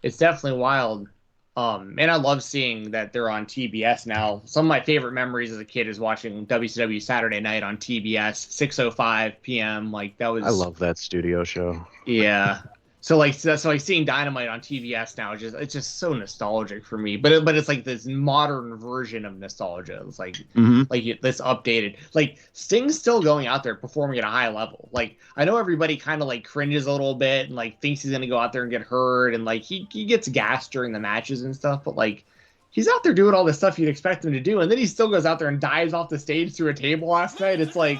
it's definitely wild. And I love seeing that they're on TBS now. Some of my favorite memories as a kid is watching WCW Saturday Night on TBS, 6:05 p.m. Like, that was. I love that studio show. Yeah. So seeing Dynamite on TBS now, it's just so nostalgic for me. But it's like this modern version of nostalgia. It's like like this updated. Like, Sting's still going out there performing at a high level. Like, I know everybody kind of like cringes a little bit and like thinks he's gonna go out there and get hurt, and like he gets gassed during the matches and stuff. But like, he's out there doing all the stuff you'd expect him to do, and then he still goes out there and dives off the stage through a table last night. It's like,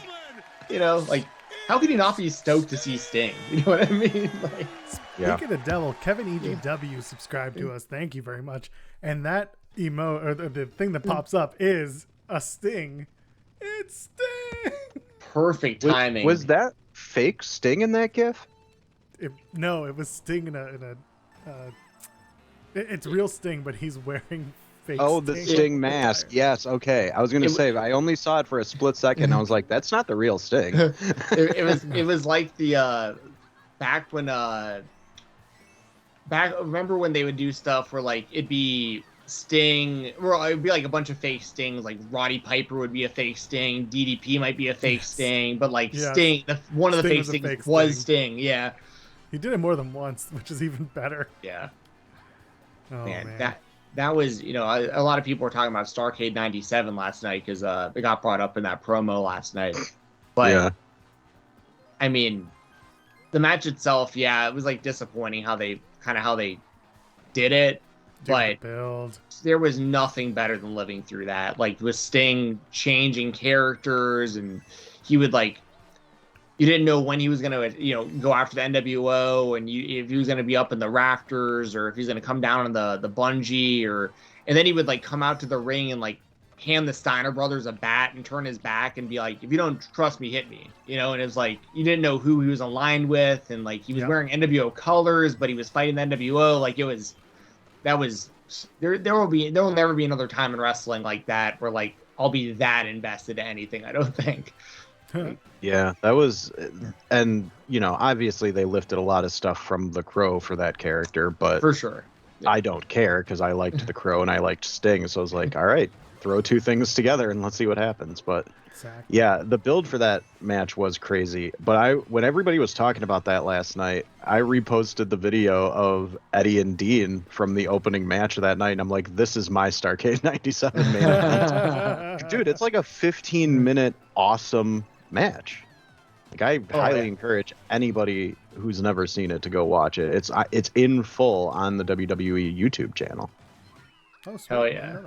like, how could he not be stoked to see Sting? You know what I mean? Like, speaking of devil, Kevin EGW subscribed to us. Thank you very much. And that emote, or the thing that pops up, is a Sting. It's Sting. Perfect timing. Was that fake Sting in that GIF? No, it was Sting in a it's real Sting, but he's wearing fake the Sting mask. Yes, okay. I was going to say, I only saw it for a split second. I was like, that's not the real Sting. it was like the back when remember when they would do stuff where like it'd be Sting, or it'd be like a bunch of fake Stings, like Roddy Piper would be a fake Sting, DDP might be a fake Sting, but like Sting, one of the fake Stings was Sting. Yeah, he did it more than once, which is even better. Yeah. Oh man. That was, a lot of people were talking about Starrcade 97 last night because it got brought up in that promo last night. But I mean, the match itself, it was like disappointing how they did it. But there was nothing better than living through that. Like, with Sting changing characters, and he would like, you didn't know when he was gonna, go after the NWO, and if he was gonna be up in the rafters, or if he's gonna come down on the bungee, and then he would like come out to the ring and like hand the Steiner brothers a bat and turn his back and be like, if you don't trust me, hit me, and it was like, you didn't know who he was aligned with, and like he was wearing NWO colors, but he was fighting the NWO. Like, there will never be another time in wrestling like that where like I'll be that invested in anything, I don't think. Yeah, that was, and obviously they lifted a lot of stuff from the Crow for that character, but for sure, I don't care because I liked the Crow and I liked Sting, so I was like, all right, throw two things together and let's see what happens. But yeah, the build for that match was crazy. But when everybody was talking about that last night, I reposted the video of Eddie and Dean from the opening match of that night, and I'm like, this is my Starrcade 97 main event. Dude, it's like a 15-minute awesome match. Like, I highly encourage anybody who's never seen it to go watch it. It's in full on the WWE YouTube channel. Oh, sweet. Hell yeah.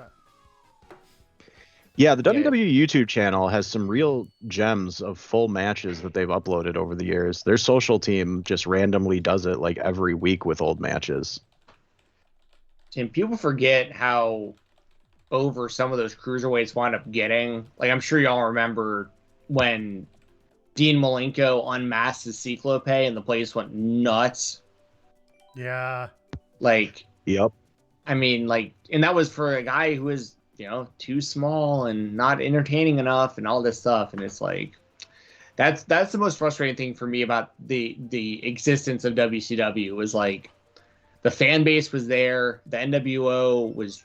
Yeah, the WWE YouTube channel has some real gems of full matches that they've uploaded over the years. Their social team just randomly does it like every week with old matches. And people forget how over some of those cruiserweights wound up getting. Like, I'm sure y'all remember when Dean Malenko unmasked his Cyclope and the place went nuts. Yeah. Like, Yep. I mean, like, and that was for a guy who was, too small and not entertaining enough and all this stuff. And it's like, that's the most frustrating thing for me about the existence of WCW was like the fan base was there. The NWO was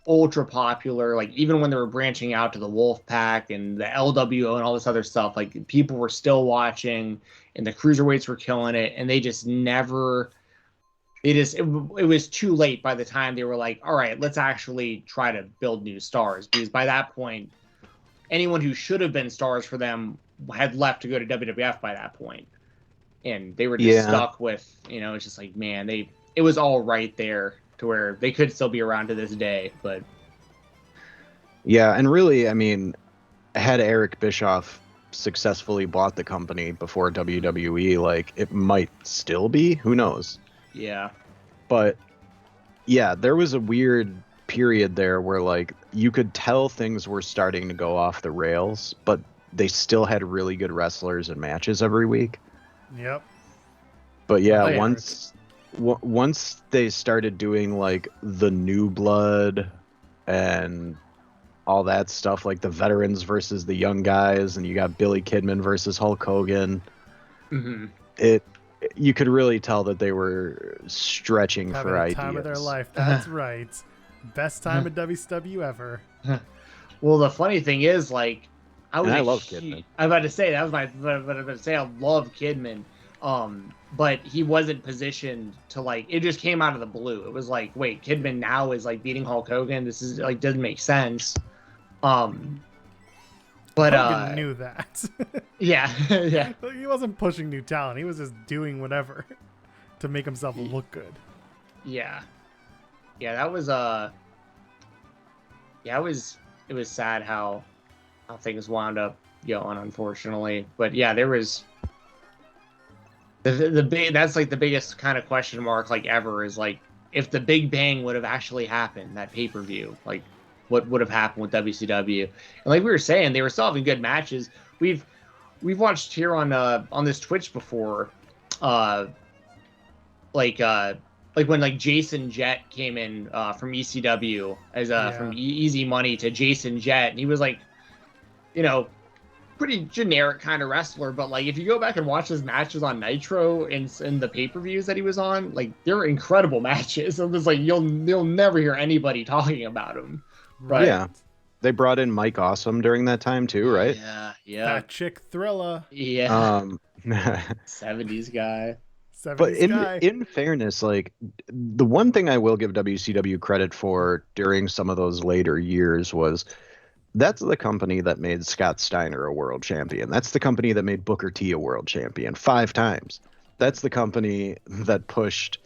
ultra popular. Like even when they were branching out to the Wolfpack and the LWO and all this other stuff, like people were still watching and the cruiserweights were killing it. And they just never, it was too late by the time they were like, all right, let's actually try to build new stars. Because by that point, anyone who should have been stars for them had left to go to WWF by that point. And they were just stuck with, it's just like, man, it was all right there to where they could still be around to this day. But yeah, and really, I mean, had Eric Bischoff successfully bought the company before WWE, like it might still be, who knows? Yeah. But yeah, there was a weird period there where like you could tell things were starting to go off the rails, but they still had really good wrestlers and matches every week. Yep. But yeah, once they started doing like the new blood and all that stuff, like the veterans versus the young guys, and you got Billy Kidman versus Hulk Hogan, you could really tell that they were stretching having for a ideas. Time of their life. That's right. Best time at WCW ever. Well, the funny thing is, like, I love Kidman. I was about to say that was I love Kidman. But he wasn't positioned to like. It just came out of the blue. It was like, wait, Kidman now is like beating Hulk Hogan. This is like doesn't make sense. But Hogan knew that. yeah. He wasn't pushing new talent. He was just doing whatever to make himself look good. Yeah. That was it was sad how things wound up going, unfortunately. But yeah, there was the big, that's like the biggest kind of question mark like ever is like if the Big Bang would have actually happened, that pay-per-view, like what would have happened with WCW. And like we were saying, they were still having good matches. We've watched here on this Twitch before, like when like Jason Jett came in from ECW as from Easy Money to Jason Jett, and he was like, pretty generic kind of wrestler, but like if you go back and watch his matches on Nitro and the pay-per-views that he was on, like they're incredible matches. So it's like you'll never hear anybody talking about him. Right? Yeah. They brought in Mike Awesome during that time too, right? Yeah. That chick Thrilla. Yeah. 70s guy. But in fairness, like the one thing I will give WCW credit for during some of those later years was that's the company that made Scott Steiner a world champion. That's the company that made Booker T a world champion 5 times. That's the company that pushed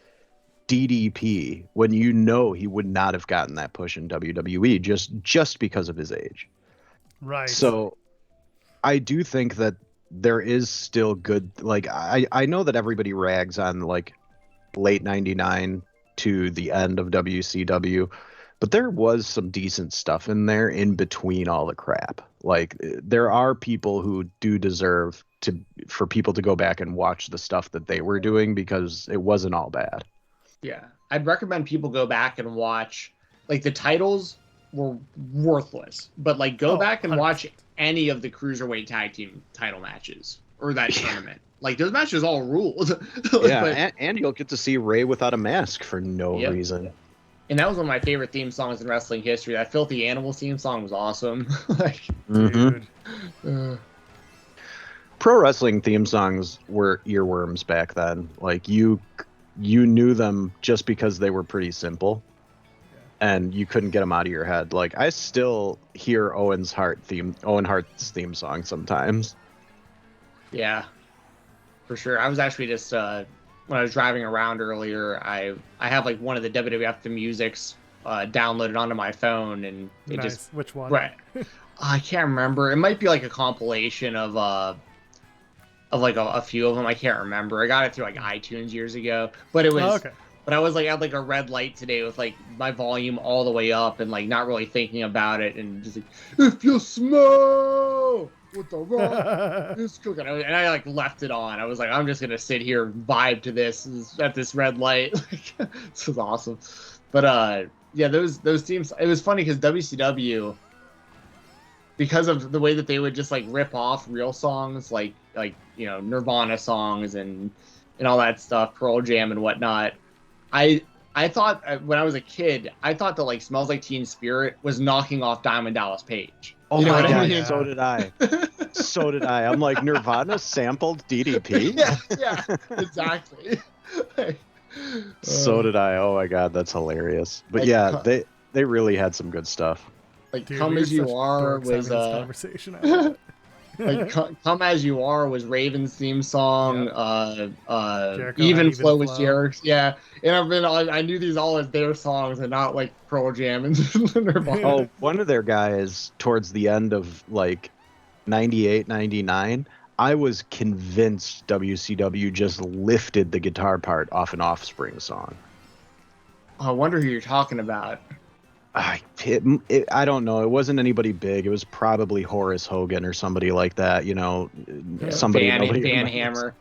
DDP when he would not have gotten that push in WWE just because of his age. Right. So I do think that there is still good, like I know that everybody rags on like late 99 to the end of WCW, but there was some decent stuff in there in between all the crap. Like there are people who do deserve for people to go back and watch the stuff that they were doing because it wasn't all bad. Yeah. I'd recommend people go back and watch, like the titles were worthless, but like go back and 100%. Watch any of the Cruiserweight Tag Team title matches or that tournament. Like those matches all ruled. Yeah, and you'll get to see Ray without a mask for no reason. And that was one of my favorite theme songs in wrestling history. That Filthy Animals theme song was awesome. Like, dude. Pro wrestling theme songs were earworms back then. Like you knew them just because they were pretty simple, and you couldn't get them out of your head. Like I still hear Owen Hart's theme song sometimes. Yeah, for sure. I was actually just when I was driving around earlier, I have like one of the WWF The Musics downloaded onto my phone, and it just which one? Right, I can't remember. It might be like a compilation of like a few of them. I can't remember. I got it through like iTunes years ago, but it was. Oh, okay. But I was like at like a red light today with like my volume all the way up and like not really thinking about it and just like, if you smell, What the rock is cooking. And I like left it on. I was like, I'm just gonna sit here and vibe to this at this red light. This was awesome. But yeah, those teams. It was funny because WCW, because of the way that they would just like rip off real songs, like Nirvana songs and all that stuff, Pearl Jam and whatnot. I thought when I was a kid, I thought that like "Smells Like Teen Spirit" was knocking off Diamond Dallas Page. Oh my god, Yeah. so did I. So did I. I'm like, Nirvana sampled DDP? Yeah, exactly. So did I. Oh my god, that's hilarious. But Like, yeah, they really had some good stuff. Like Dude, "Come we As were You such Are" dorks was having this conversation. I love it. like "Come As You Are" was Raven's theme song. Yep. Jericho Even had Flow was Flow. Jericho's. Yeah, and I knew these all as their songs and not like Pearl Jam and Nirvana. Oh, one of their guys towards the end of like 98, 99, I was convinced WCW just lifted the guitar part off an Offspring song. I wonder who you're talking about. I don't know. It wasn't anybody big. It was probably Horace Hogan or somebody like that. Somebody Van nobody remembers. Hammer.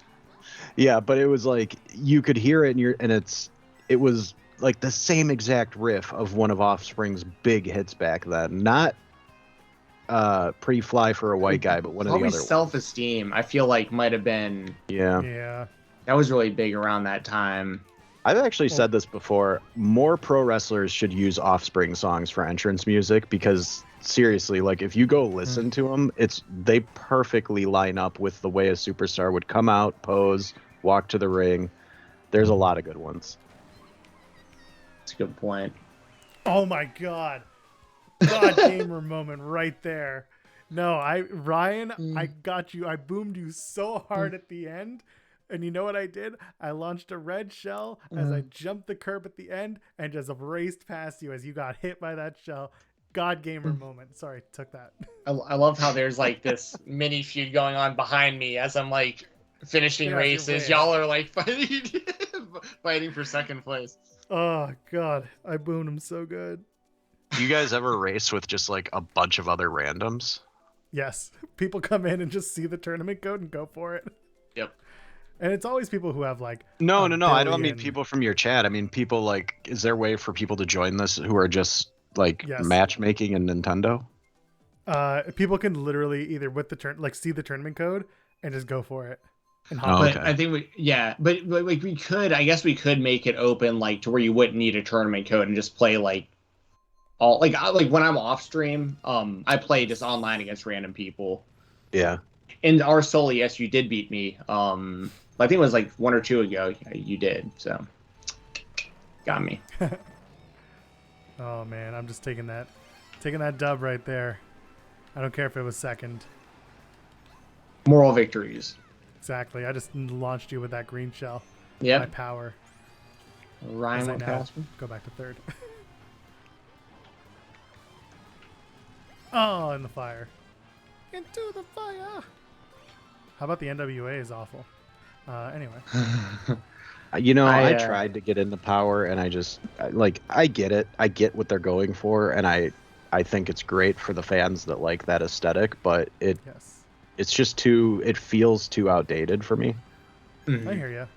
Yeah, but it was like you could hear it, it was like the same exact riff of one of Offspring's big hits back then. Not Pretty Fly for a White Guy, but one of the Probably other ones. Self-Esteem, I feel like might have been. Yeah. That was really big around that time. I've actually said this before. More pro wrestlers should use Offspring songs for entrance music because seriously, like if you go listen to them, they perfectly line up with the way a superstar would come out, pose, walk to the ring. There's a lot of good ones. That's a good point. Oh my god. God gamer moment right there. No, Ryan, I got you. I boomed you so hard at the end. And you know what I did? I launched a red shell as I jumped the curb at the end and just raced past you as you got hit by that shell. God gamer moment. Sorry, took that. I love how there's like this mini feud going on behind me as I'm like finishing races. Y'all are like fighting for second place. Oh god, I boomed him so good. Do you guys ever race with just like a bunch of other randoms? Yes, people come in and just see the tournament code and go for it. Yep. And it's always people who have like No. I don't mean people from your chat. I mean people like. Is there a way for people to join this who are just like matchmaking in Nintendo? People can literally either with the see the tournament code and just go for it. And But I think but like we could. I guess we could make it open like to where you wouldn't need a tournament code and just play like all like when I'm off stream. I play just online against random people. Yeah. In our solo, yes, you did beat me. I think it was like 1 or 2 ago. You did, so got me. Oh man, I'm just taking that dub right there. I don't care if it was second. Moral victories. Exactly. I just launched you with that green shell. Yeah. My power. Ryan went past me. Go back to third. Oh, in the fire. Into the fire. How about the NWA is awful. Anyway. I tried to get into power and I just I get it. I get what they're going for and I think it's great for the fans that like that aesthetic, but it's just it feels too outdated for me. I hear you.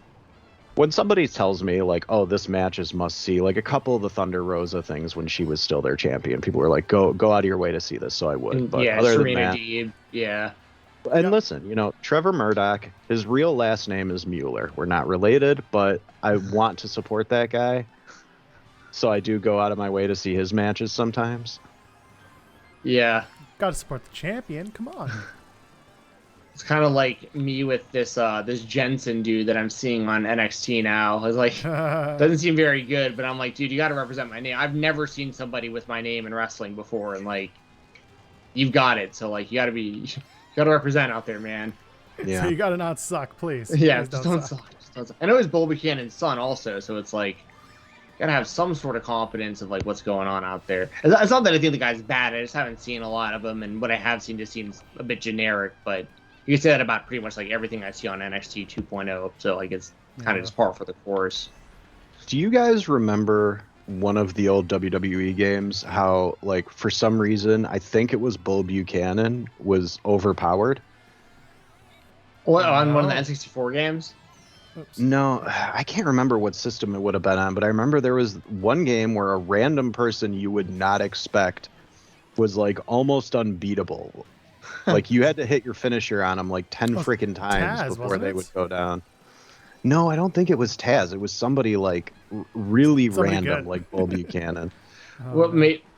When somebody tells me like, oh, this match is must see, like a couple of the Thunder Rosa things when she was still their champion, people were like, go out of your way to see this, so I would. But other than that, yeah. And listen, Trevor Murdoch, his real last name is Mueller. We're not related, but I want to support that guy. So I do go out of my way to see his matches sometimes. Yeah. Got to support the champion. Come on. It's kind of like me with this Jensen dude that I'm seeing on NXT now. I was like, doesn't seem very good, but I'm like, dude, you got to represent my name. I've never seen somebody with my name in wrestling before, and like, you've got it. So like, you got to represent out there, man. Yeah. So you got to not suck, please. Yeah, please don't suck. Just don't suck. I know it's Bull Buchanan's son also, so it's like, gotta have some sort of confidence of like what's going on out there. It's not that I think the guy's bad. I just haven't seen a lot of him, and what I have seen just seems a bit generic, but. You can say that about pretty much like everything I see on NXT 2.0, so like it's kind of just par for the course. Do you guys remember one of the old WWE games, how like for some reason I think it was Bull Buchanan was overpowered. What, on one of the N64 games? Oops. No, I can't remember what system it would have been on, but I remember there was one game where a random person you would not expect was like almost unbeatable. Like you had to hit your finisher on them like 10 freaking times before they would go down. No, I don't think it was Taz. It was somebody like really random, like Bull Buchanan. Well,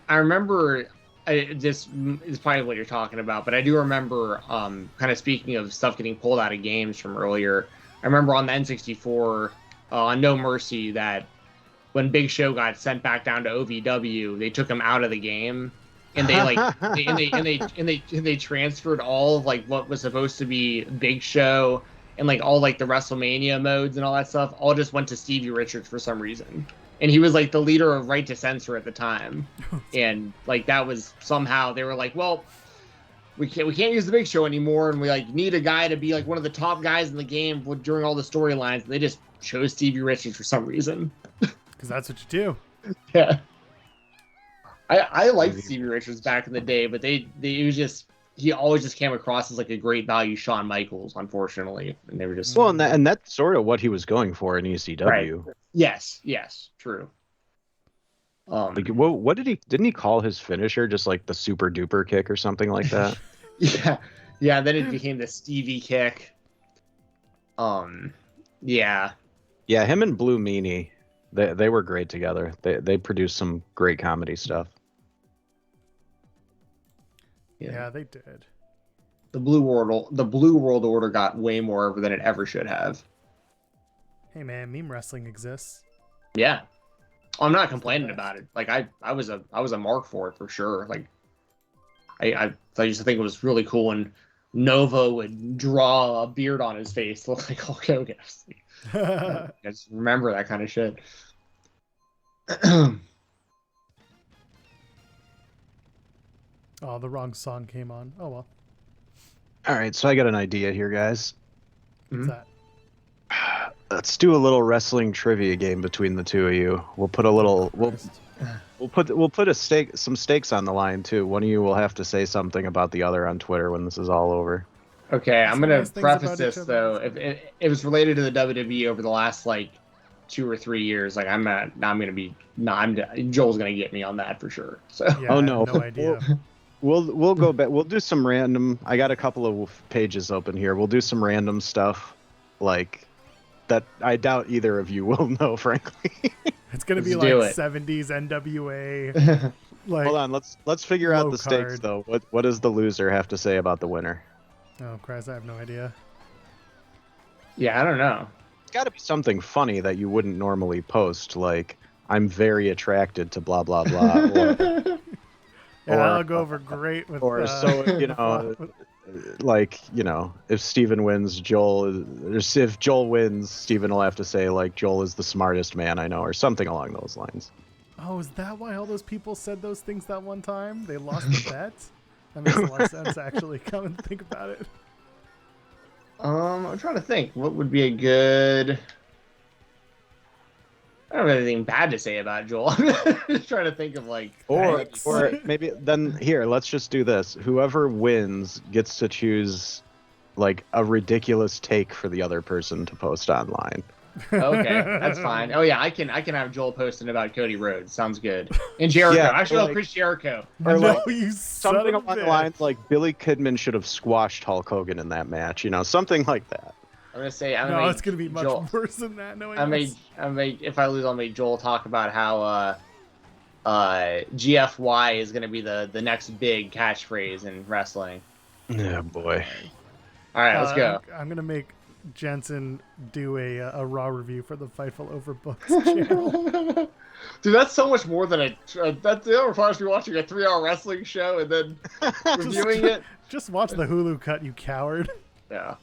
I remember. This is probably what you're talking about, but I do remember, kind of speaking of stuff getting pulled out of games from earlier. I remember on the N64, on No Mercy, that when Big Show got sent back down to OVW, they took him out of the game, and they like they transferred all of like what was supposed to be Big Show and like all like the WrestleMania modes and all that stuff, all just went to Stevie Richards for some reason. And he was like the leader of Right to Censor at the time, and like that was somehow they were like, well, we can't use the Big Show anymore, and we like need a guy to be like one of the top guys in the game during all the storylines. They just chose Stevie Richards for some reason. Because that's what you do. Yeah, I liked Stevie Richards back in the day, but he always just came across as like a great value Shawn Michaels, unfortunately, and they were just and that's sort of what he was going for in ECW. Right. Yes, true. Like, what didn't he call his finisher just like the super duper kick or something like that? yeah. Then it became the Stevie kick. Yeah. Him and Blue Meanie, they were great together. They produced some great comedy stuff. Yeah, they did. The Blue World Order got way more over than it ever should have. Hey man, meme wrestling exists. Yeah. I'm not complaining about it. Like I was a mark for it for sure. Like I used to think it was really cool when Nova would draw a beard on his face, look like Hulk Hogan. I just remember that kind of shit. Oh, the wrong song came on. Oh well. All right, so I got an idea here, guys. What's that? Let's do a little wrestling trivia game between the two of you. We'll put a little we'll put some stakes on the line too. One of you will have to say something about the other on Twitter when this is all over. Okay, I'm gonna preface this though. If it was related to the WWE over the last like 2 or 3 years, like Joel's gonna get me on that for sure. So yeah, no idea. We'll go back. We'll do some random. I got a couple of pages open here. We'll do some random stuff like that. I doubt either of you will know, frankly. It's gonna be like 70s NWA. Like, hold on. Let's figure out the stakes though. What does the loser have to say about the winner? Oh Christ, I have no idea. Yeah, I don't know. It's got to be something funny that you wouldn't normally post, like I'm very attracted to blah blah blah. I'll go over great with. Or like if Steven wins, if Joel wins, Steven will have to say like Joel is the smartest man I know, or something along those lines. Oh, is that why all those people said those things that one time? They lost the bet. That makes a lot of sense, actually. Come and think about it. I'm trying to think. What would be a good... I don't have anything bad to say about Joel. I'm just trying to think of like... Or maybe then here, let's just do this. Whoever wins gets to choose like a ridiculous take for the other person to post online. Okay, that's fine. Oh yeah, I can have Joel posting about Cody Rhodes. Sounds good. And Jericho. Actually, Chris Jericho. Or no, like, you something along the lines like Billy Kidman should have squashed Hulk Hogan in that match. Something like that. I'm gonna say it's gonna be much worse than that. No, if I lose, I'll make Joel talk about how GFY is gonna be the next big catchphrase in wrestling. Yeah, boy. All right, let's go. I'm gonna make Jensen do a Raw review for the Fightful Overbooked channel. Dude, that's so much more than that's the other part. Be watching a 3-hour wrestling show and then reviewing it. Just watch the Hulu cut, you coward. Yeah.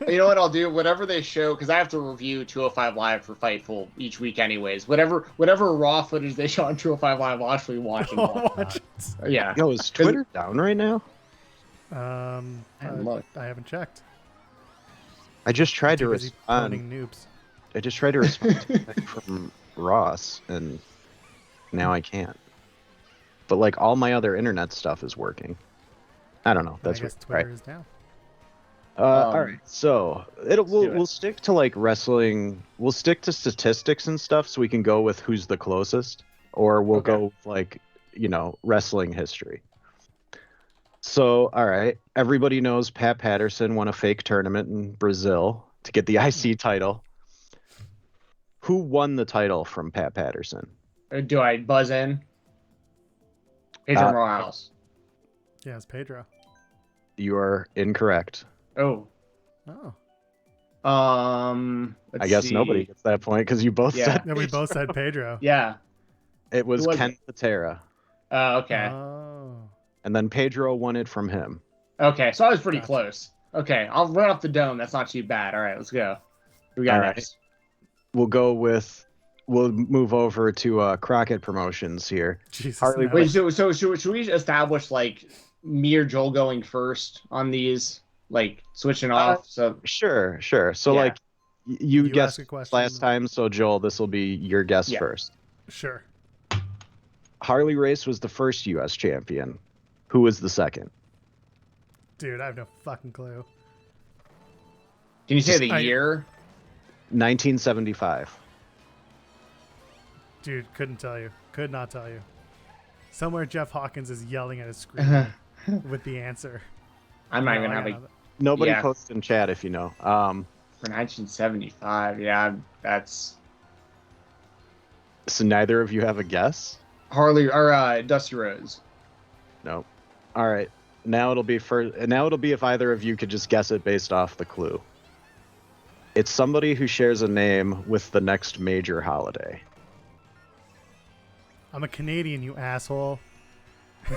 You know what I'll do? Whatever they show, because I have to review 205 Live for Fightful each week anyways. Whatever Raw footage they show on 205 Live, I'll actually watch it. Yeah. Yo, is Twitter down right now? I haven't checked. I just tried to respond. Noobs. I just tried to respond from Ross, and Now I can't. But like all my other internet stuff is working. I don't know. That's I guess weird, Twitter right? is down. All right. So we'll stick to like wrestling. We'll stick to statistics and stuff, so we can go with who's the closest, or we'll go with like wrestling history. So all right, everybody knows Pat Patterson won a fake tournament in Brazil to get the IC title. Who won the title from Pat Patterson? Do I buzz in? Pedro Morales. Yeah, it's Pedro. You are incorrect. Oh. I guess nobody gets that point because you both said. No, we both said Pedro. Yeah. It was Ken Patera. Oh, okay. Oh. And then Pedro won it from him. Okay, so I was pretty close. Okay, I'll run off the dome. That's not too bad. All right, let's go. We got next. We'll move over to Crockett Promotions here. Jesus. Harley, wait, so should we establish like me or Joel going first on these, like switching off? So sure. So like you guessed last time, so Joel, this will be your guess first. Sure. Harley Race was the first U.S. champion. Who was the second? Dude, I have no fucking clue. Can you say the year? 1975. Dude, couldn't tell you. Could not tell you. Somewhere Jeff Hawkins is yelling at his screen with the answer. I'm not even having. Nobody post in chat if you know. For 1975, yeah, that's. So neither of you have a guess? Harley or Dusty Rhodes. No. All right. Now it'll be if either of you could just guess it based off the clue. It's somebody who shares a name with the next major holiday. I'm a Canadian, you asshole.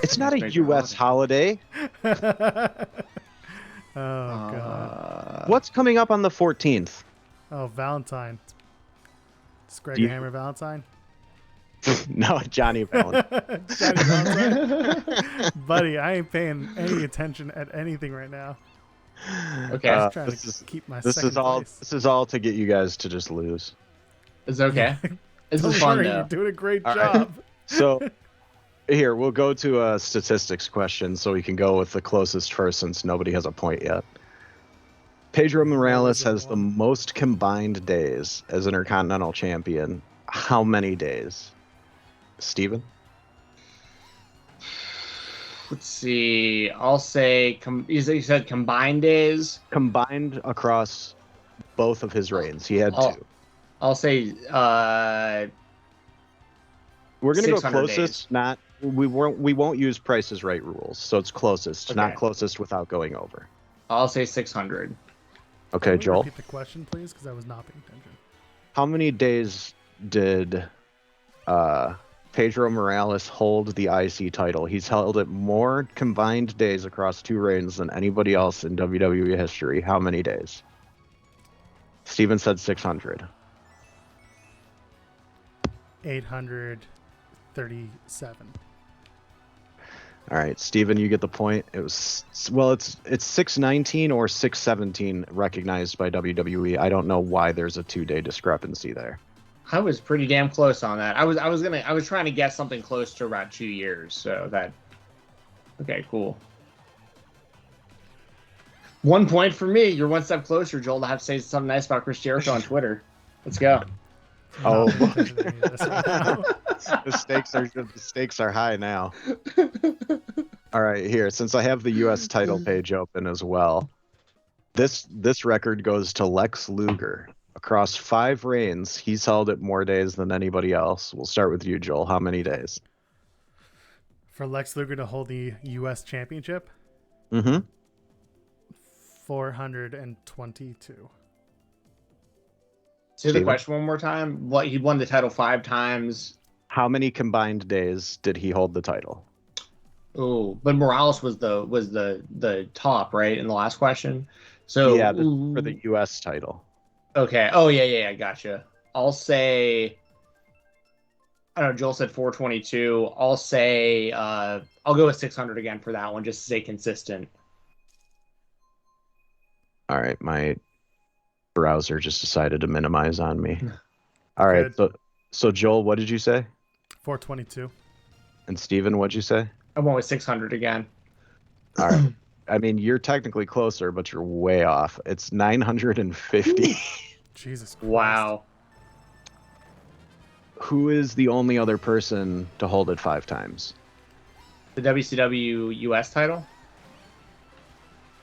It's not a U.S. holiday. Oh, God. What's coming up on the 14th? Oh, Valentine. Is Greg the Hammer Valentine? No, Johnny Valentine. Johnny Valentine? Buddy, I ain't paying any attention at anything right now. Okay. I'm trying to keep my second place. This is all to get you guys to just lose. It's okay. This is fun, though. You're doing a great job. Right. So, here, we'll go to a statistics question so we can go with the closest first since nobody has a point yet. Pedro Morales has the most combined days as Intercontinental Champion. How many days? Steven? Let's see. I'll say, you said combined days? Combined across both of his reigns. He had 2. I'll say we're gonna go closest. Days. Not we won't use Price is Right rules, so it's closest, not closest without going over. I'll say 600. Okay, Joel. Repeat the question, please, because I was not paying attention. How many days did Pedro Morales hold the IC title? He's held it more combined days across 2 reigns than anybody else in WWE history. How many days? Steven said 600. 837. All right, Steven, you get the point. It's 619 or 617 recognized by WWE. I don't know why there's a 2-day discrepancy there. I was pretty damn close on that. I was trying to guess something close to around 2 years. So that. Okay, cool. 1 point for me. You're one step closer, Joel, to have to say something nice about Chris Jericho on Twitter. Let's go. Oh, the stakes are high now. All right, here, since I have the U.S. title page open as well, this record goes to Lex Luger. Across 5 reigns, he's held it more days than anybody else. We'll start with you, Joel. How many days? For Lex Luger to hold the U.S. championship? Mm-hmm. 422. Say the question one more time. What, he won the title 5 times. How many combined days did he hold the title? Oh, but Morales was the top, right, in the last question. So yeah, for the U.S. title. Okay. Oh yeah, I gotcha. I'll say. I don't know. Joel said 422. I'll say. I'll go with 600 again for that one, just to stay consistent. All right, my browser just decided to minimize on me. All right, so Joel, what did you say? 422. And Steven, what'd you say? I went with 600 again. All right. I mean, you're technically closer, but you're way off. It's 950. Jesus Christ. Wow. Who is the only other person to hold it 5 times? The WCW US title?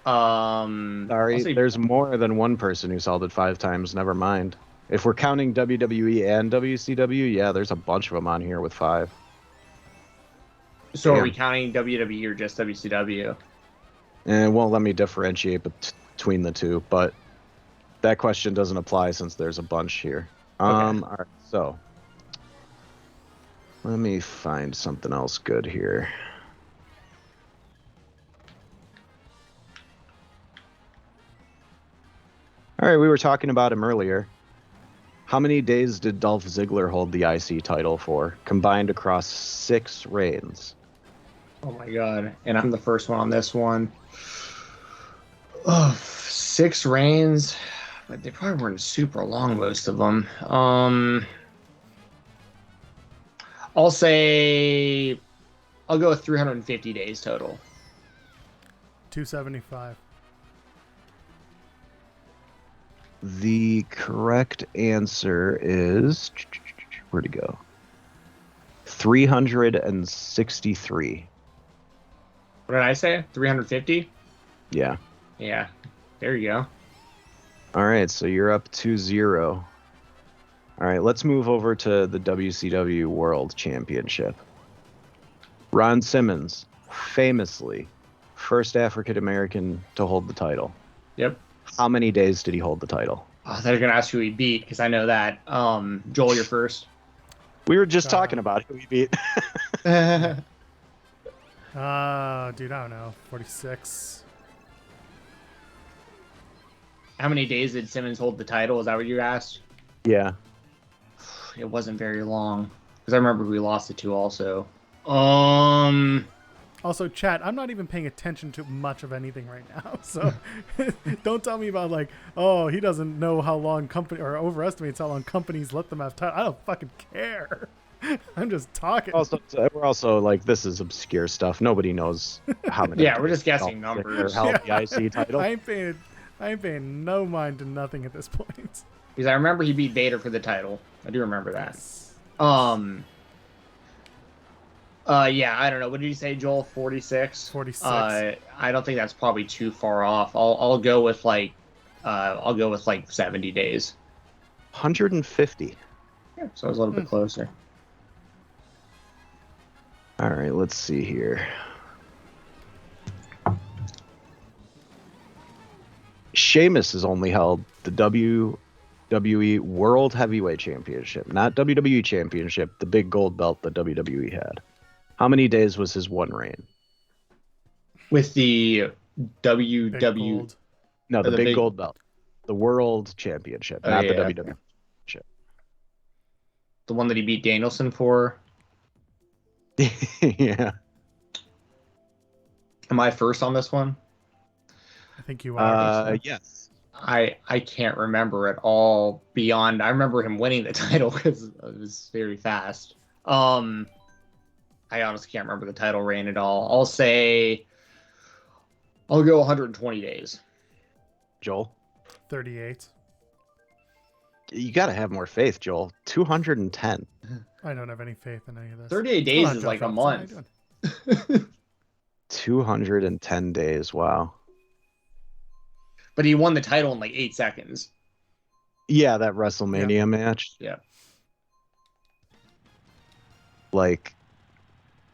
Sorry, there's more than one person who's held it 5 times. Never mind. If we're counting WWE and WCW, yeah, there's a bunch of them on here with 5. So are we counting WWE or just WCW? And it won't let me differentiate between the two, but that question doesn't apply since there's a bunch here. All right, so let me find something else good here. All right, we were talking about him earlier. How many days did Dolph Ziggler hold the IC title for, combined across 6 reigns? Oh my god. And I'm the first one on this one. Oh, 6 reigns. But they probably weren't super long, most of them. I'll say I'll go with 350 days total. 275. The correct answer is, where'd it go? 363. What did I say? 350? Yeah. Yeah. There you go. All right, so you're up 2-0. All right, let's move over to the WCW World Championship. Ron Simmons, famously, first African American to hold the title. Yep. How many days did he hold the title? Oh, I thought you were going to ask who he beat, because I know that. Joel, you're first. We were just talking about who he beat. Dude, I don't know. 46. How many days did Simmons hold the title? Is that what you asked? Yeah. It wasn't very long, because I remember we lost it to also. Also, chat, I'm not even paying attention to much of anything right now, so don't tell me about, like, oh, he doesn't know how long company, or overestimates how long companies let them have time. I don't fucking care. I'm just talking. Also, we're also like, this is obscure stuff. Nobody knows how many. Yeah, we're just guessing numbers. Held the IC title. I ain't paying no mind to nothing at this point. Because I remember he beat Vader for the title. I do remember that. Yes. Yeah, I don't know. What did you say, Joel? 46? 46. I don't think that's probably too far off. I'll go with like 70 days. 150. Yeah, so I was a little bit closer. All right, let's see here. Sheamus has only held the WWE World Heavyweight Championship, not WWE Championship, the big gold belt that WWE had. How many days was his one reign? With the WWE... No, the big gold belt. The World Championship, not the WWE Championship. The one that he beat Danielson for? Yeah. Am I first on this one? I think you are. Yes. I can't remember at all beyond... I remember him winning the title because it was very fast. I honestly can't remember the title reign at all. I'll say... I'll go 120 days. Joel? 38. You got to have more faith, Joel. 210. I don't have any faith in any of this. 38 days is like a month. 210 days. Wow. But he won the title in like 8 seconds. Yeah, that WrestleMania match. Yeah. Like,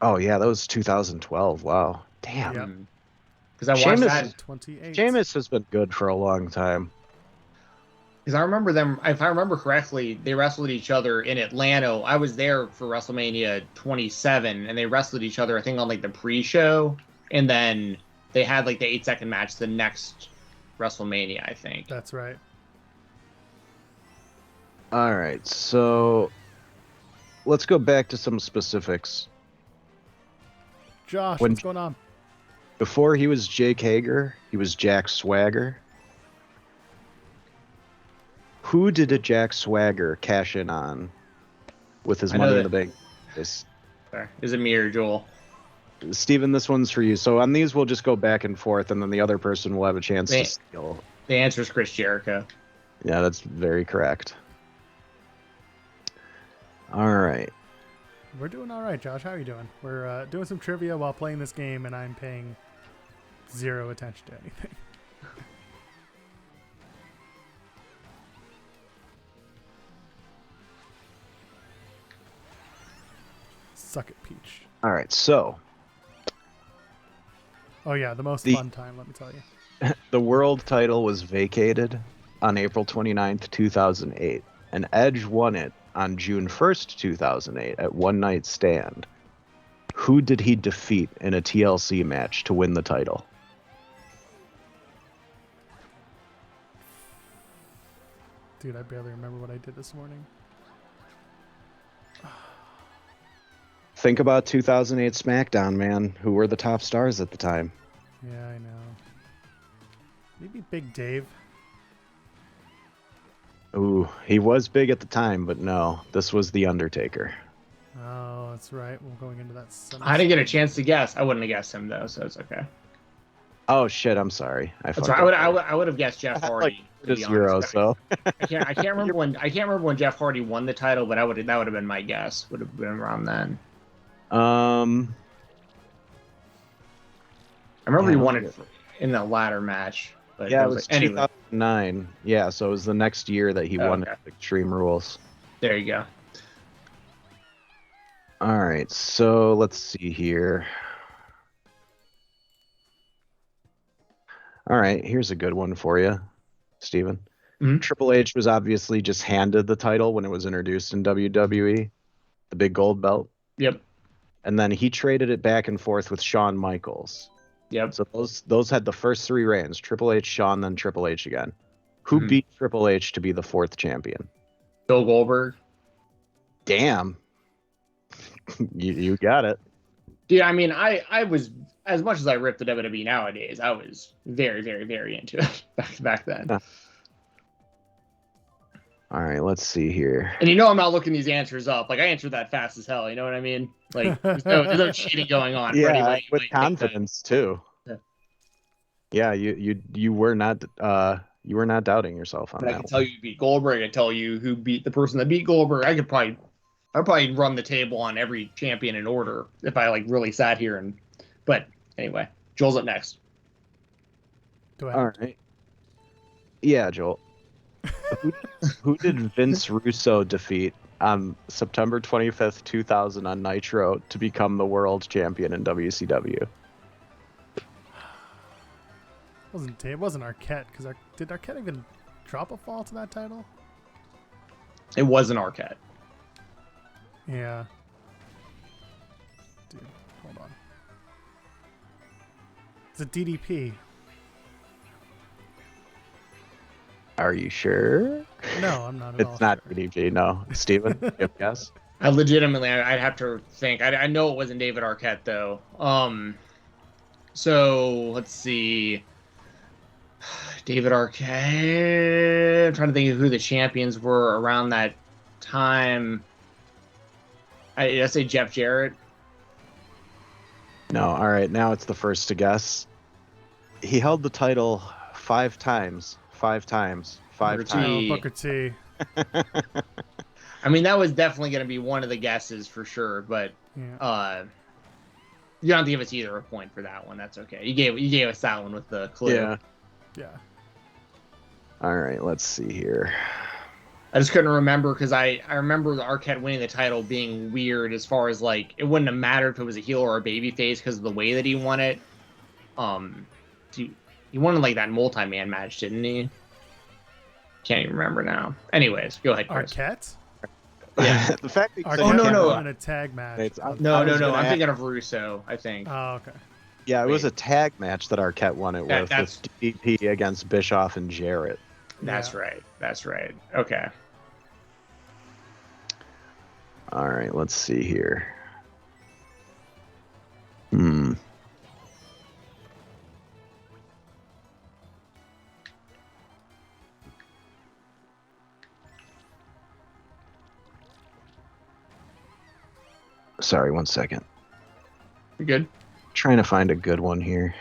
oh yeah, that was 2012. Wow. Damn. Yep. Because I watched that. 28. Sheamus has been good for a long time. Because I remember them, if I remember correctly, they wrestled each other in Atlanta. I was there for WrestleMania 27, and they wrestled each other, I think, on like the pre-show, and then they had like the 8-second match the next WrestleMania, I think. That's right. All right, so let's go back to some specifics. Josh, what's going on? Before he was Jake Hager, he was Jack Swagger. Who did a Jack Swagger cash in on with his Money in the Bank? It's, Sorry. Is it me or Joel? Steven, this one's for you. So on these, we'll just go back and forth, and then the other person will have a chance to steal. The answer is Chris Jericho. Yeah, that's very correct. All right. We're doing all right, Josh. How are you doing? We're doing some trivia while playing this game, and I'm paying zero attention to anything. Suck it, Peach. All right, so. Oh, yeah, the most fun time, let me tell you. The world title was vacated on April 29th, 2008, and Edge won it on June 1st, 2008 at One Night Stand. Who did he defeat in a TLC match to win the title? Dude, I barely remember what I did this morning. Think about 2008 SmackDown, man. Who were the top stars at the time? Yeah, I know. Maybe Big Dave. Ooh, he was big at the time, but no, this was The Undertaker. Oh, that's right. We're going into that. I didn't get a chance to guess. I wouldn't have guessed him though, so it's okay. Oh shit, I'm sorry. That's right. I would have guessed Jeff Hardy. Just Euro, so I can't remember when Jeff Hardy won the title, but that would have been my guess. Would have been around then. I remember he won it in the ladder match. But yeah, it was like, 2009. Yeah, so it was the next year that he won at Extreme Rules. There you go. All right, so let's see here. All right, here's a good one for you, Steven. Mm-hmm. Triple H was obviously just handed the title when it was introduced in WWE, the big gold belt. Yep. And then he traded it back and forth with Shawn Michaels. Yep. So those had the first three reigns: Triple H, Shawn, then Triple H again. Who beat Triple H to be the fourth champion? Bill Goldberg. Damn. you got it. Dude, I mean, I was, as much as I rip the WWE nowadays, I was very, very, very into it back then. All right, let's see here. And I'm not looking these answers up. Like, I answered that fast as hell. You know what I mean? Like, there's no cheating going on. Yeah, for anybody with confidence too. Yeah, you were not doubting yourself on that. I can tell you beat Goldberg. I can tell you who beat the person that beat Goldberg. I'd probably run the table on every champion in order if I really sat here but anyway, Joel's up next. All right. Yeah, Joel. Who did Vince Russo defeat on September 25th, 2000 on Nitro to become the world champion in WCW? It wasn't Arquette, because did Arquette even drop a fall to that title? It wasn't Arquette. Yeah. Dude, hold on. It's a DDP. Are you sure? No, I'm not at all. It's not DDP, no. Steven, yes? I'd have to think. I know it wasn't David Arquette, though. So, let's see. David Arquette. I'm trying to think of who the champions were around that time. Did I say Jeff Jarrett? No, all right. Now it's the first to guess. He held the title 5 times. 5 times. 5 times. Booker T. I mean, that was definitely going to be one of the guesses for sure, but yeah. You don't have to give us either a point for that one. That's okay. You gave us that one with the clue. Yeah. Yeah. All right, let's see here. I just couldn't remember because I remember the Arquette winning the title being weird as far as it wouldn't have mattered if it was a heel or a babyface because of the way that he won it. He won that multi-man match, didn't he? Can't even remember now. Anyways, go ahead, Chris. Arquette? Yeah. The fact that no. Won in a tag match. No. I'm thinking of Russo, I think. Oh, okay. Yeah, it was a tag match that Arquette won it with DDP against Bischoff and Jarrett. That's right. Okay. All right, let's see here. Sorry, 1 second. You're good. Trying to find a good one here.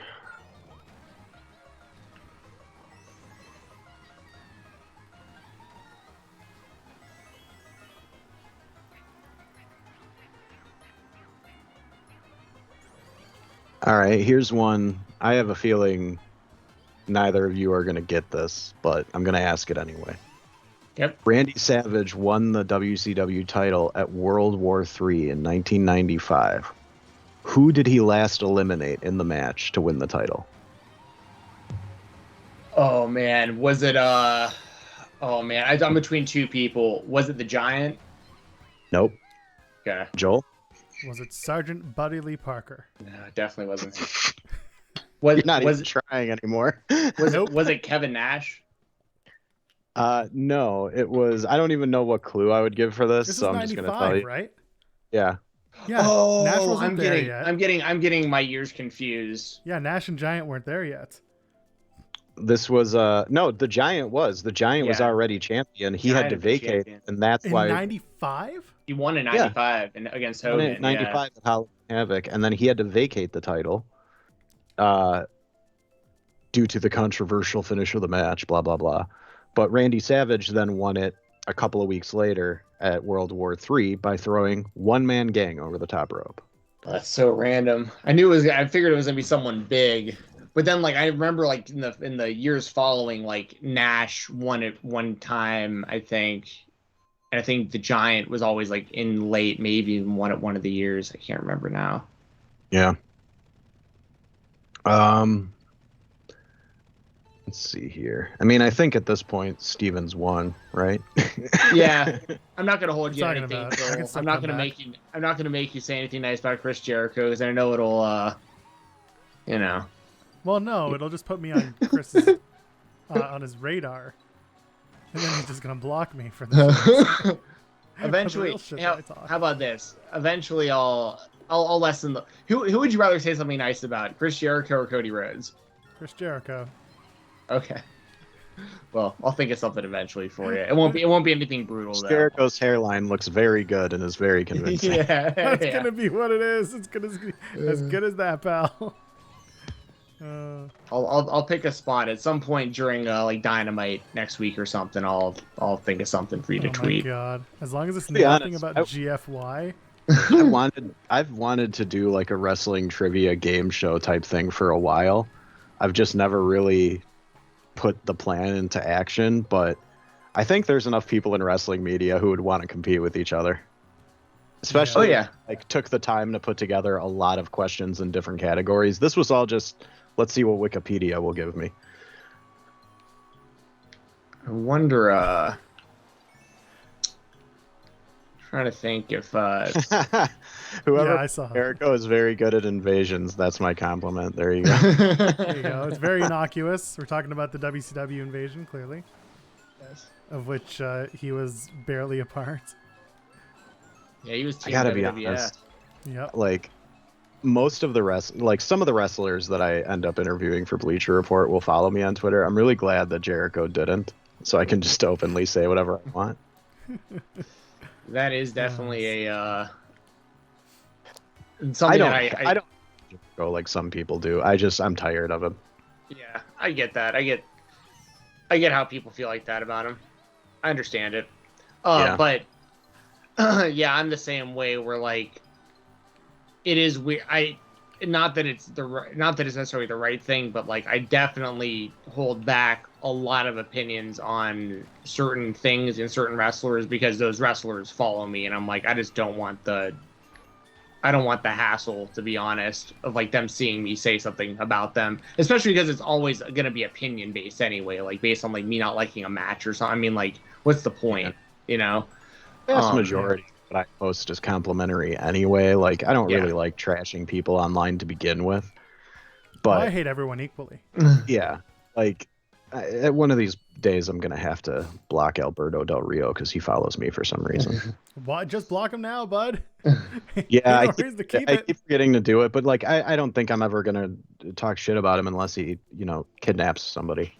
All right, here's one. I have a feeling neither of you are going to get this, but I'm going to ask it anyway. Yep. Randy Savage won the WCW title at World War III in 1995. Who did he last eliminate in the match to win the title? Oh man, was it oh man, I'm between two people. Was it the Giant? Nope. Okay. Joel? Was it Sergeant Buddy Lee Parker? No, it definitely wasn't him. You're not even trying anymore. Was it Kevin Nash? No, it was. I don't even know what clue I would give for this, so is I'm just going to 95, tell you. right? Yeah. Yeah. Oh, Nash wasn't there yet. I'm getting my years confused. Yeah, Nash and Giant weren't there yet. This was no, the Giant was. The Giant was already champion. He had to vacate, and that's why. In 95? He won in 95 and against Hogan. In 95 at Halloween Havoc, and then he had to vacate the title due to the controversial finish of the match, blah, blah, blah. But Randy Savage then won it a couple of weeks later at World War III by throwing one-man gang over the top rope. That's so random. I figured it was gonna be someone big, but then like I remember like in the years following, like Nash won it one time, I think, and I think the Giant was always like in late, maybe even won it one of the years. I can't remember now. Yeah. Let's see here. I mean, I think at this point, Stevens won, right? Yeah, I'm not gonna hold you to Talking anything. about it. I Joel. can still I'm not come gonna back. make you. I'm not gonna make you say anything nice about Chris Jericho because I know it'll, you know. Well, no, it'll just put me on Chris's on his radar, and then he's just gonna block me for the Eventually, real shit that I talk. how about this? Eventually, I'll lessen the. Who would you rather say something nice about, Chris Jericho or Cody Rhodes? Chris Jericho. Okay. Well, I'll think of something eventually for you. It won't be anything brutal though. Jericho's hairline looks very good and is very convincing. Yeah, That's yeah. gonna be what it is. It's gonna be as good as that, pal. I'll pick a spot at some point during like Dynamite next week or something. I'll think of something for you to tweet. Oh my god! As long as it's To be nothing honest, about GFY. I've wanted to do like a wrestling trivia game show type thing for a while. I've just never really put the plan into action, but I think there's enough people in wrestling media who would want to compete with each other. Especially, like, took the time to put together a lot of questions in different categories. This was all just, let's see what Wikipedia will give me. I wonder. Trying to think if whoever I saw. Jericho is very good at invasions. That's my compliment. There you go. There you go. It's very innocuous. We're talking about the WCW invasion, clearly, Yes. of which he was barely a part. Yeah, he was. I gotta be WWF. honest. Yep. Like, most of the some of the wrestlers that I end up interviewing for Bleacher Report will follow me on Twitter. I'm really glad that Jericho didn't, so I can just openly say whatever I want. That is definitely a something I don't go like some people do. I'm tired of him. Yeah, I get that. I get how people feel like that about him. I understand it. But yeah, I'm the same way. Where like, it is weird. Not that it's necessarily the right thing, but like I definitely hold back a lot of opinions on certain things and certain wrestlers because those wrestlers follow me, and I'm like, I just don't want the hassle, to be honest, of like them seeing me say something about them, especially because it's always going to be opinion based anyway, like based on like me not liking a match or something. I mean, like, what's the point, you know? Vast majority of what I post is complimentary anyway. Like, I don't really like trashing people online to begin with. But I hate everyone equally. yeah, like, at one of these days, I'm gonna have to block Alberto Del Rio because he follows me for some reason. What? Just block him now, bud. Yeah, I keep keep forgetting to do it, but like, I don't think I'm ever gonna talk shit about him unless he, kidnaps somebody.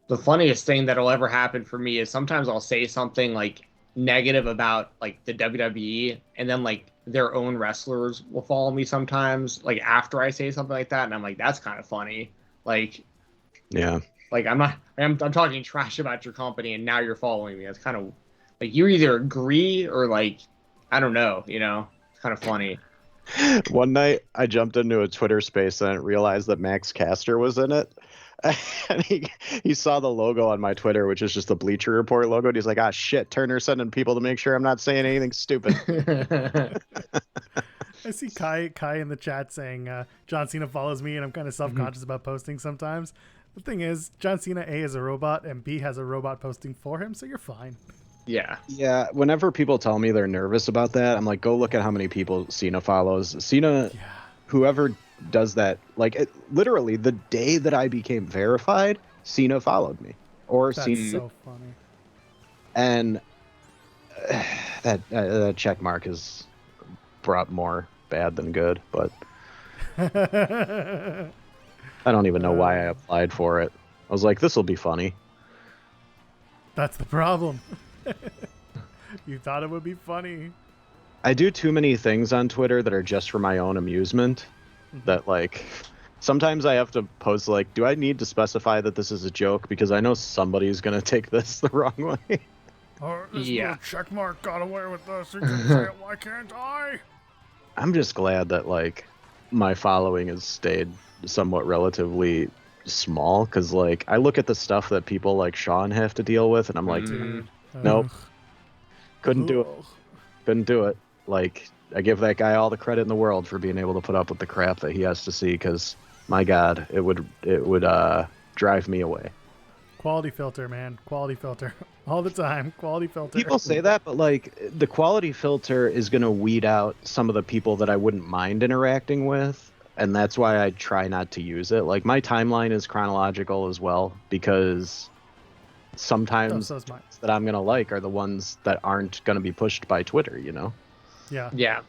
The funniest thing that'll ever happen for me is sometimes I'll say something like negative about like the WWE, and then like their own wrestlers will follow me sometimes, like after I say something like that, and I'm like, that's kind of funny. Like, Yeah. like I'm talking trash about your company, and now you're following me. That's kind of like you either agree or like, I don't know, it's kind of funny. One night I jumped into a Twitter space and I didn't realize that Max Caster was in it. And he saw the logo on my Twitter, which is just the Bleacher Report logo. And he's like, ah, shit, Turner's sending people to make sure I'm not saying anything stupid. I see Kai in the chat saying John Cena follows me, and I'm kind of self-conscious about posting sometimes. The thing is, John Cena, A, is a robot, and B, has a robot posting for him, so you're fine. Yeah. Yeah, whenever people tell me they're nervous about that, I'm like, go look at how many people Cena follows. Cena, whoever does that, like, literally, the day that I became verified, Cena followed me. That's so funny. And that check mark has brought more bad than good, but I don't even know why I applied for it. I was like, this will be funny. That's the problem. You thought it would be funny. I do too many things on Twitter that are just for my own amusement. That, like, sometimes I have to post, like, do I need to specify that this is a joke? Because I know somebody's going to take this the wrong way. Oh, this little checkmark got away with this. You can say it, why can't I? I'm just glad that, like, my following has stayed somewhat relatively small. Because, like, I look at the stuff that people like Sean have to deal with, and I'm like, nope. Couldn't do it. Couldn't do it. Like, I give that guy all the credit in the world for being able to put up with the crap that he has to see, because, my God, it would drive me away. Quality filter, man. Quality filter. All the time. Quality filter. People say that, but, like, the quality filter is going to weed out some of the people that I wouldn't mind interacting with, and that's why I try not to use it. Like, my timeline is chronological as well, because sometimes that I'm going to like are the ones that aren't going to be pushed by Twitter, Yeah. Yeah.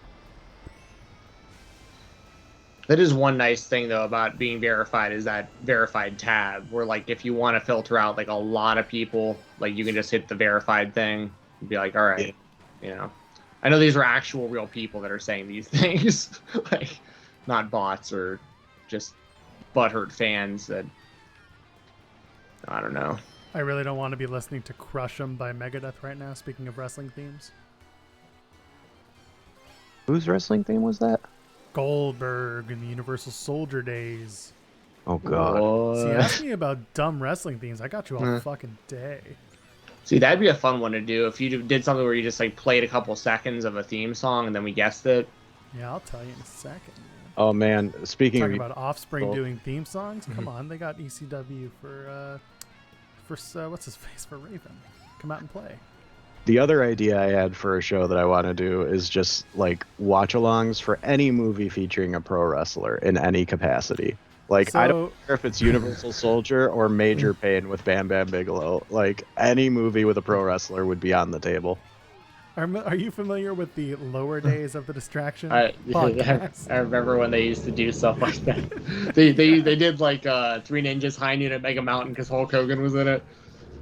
That is one nice thing, though, about being verified is that verified tab, where, like, if you want to filter out, like, a lot of people, like, you can just hit the verified thing and be like, all right, I know these are actual real people that are saying these things, like, not bots or just butthurt fans that, I don't know. I really don't want to be listening to Crush 'Em by Megadeth right now, speaking of wrestling themes. Whose wrestling theme was that? Goldberg in the Universal Soldier days. Oh, God. See, ask me about dumb wrestling themes. I got you all fucking day. See, that'd be a fun one to do if you did something where you just, like, played a couple seconds of a theme song and then we guessed it. Yeah, I'll tell you in a second. Man. Oh, man. Speaking Talking about Offspring doing theme songs? Come on, they got ECW for what's his face, for Raven. Come out and play. The other idea I had for a show that I want to do is just, like, watch-alongs for any movie featuring a pro wrestler in any capacity. Like, I don't care if it's Universal Soldier or Major Pain with Bam Bam Bigelow. Like, any movie with a pro wrestler would be on the table. Are you familiar with the lower days of the Distraction podcast? I remember when they used to do stuff like that. they did, like, Three Ninjas High Noon at Mega Mountain because Hulk Hogan was in it.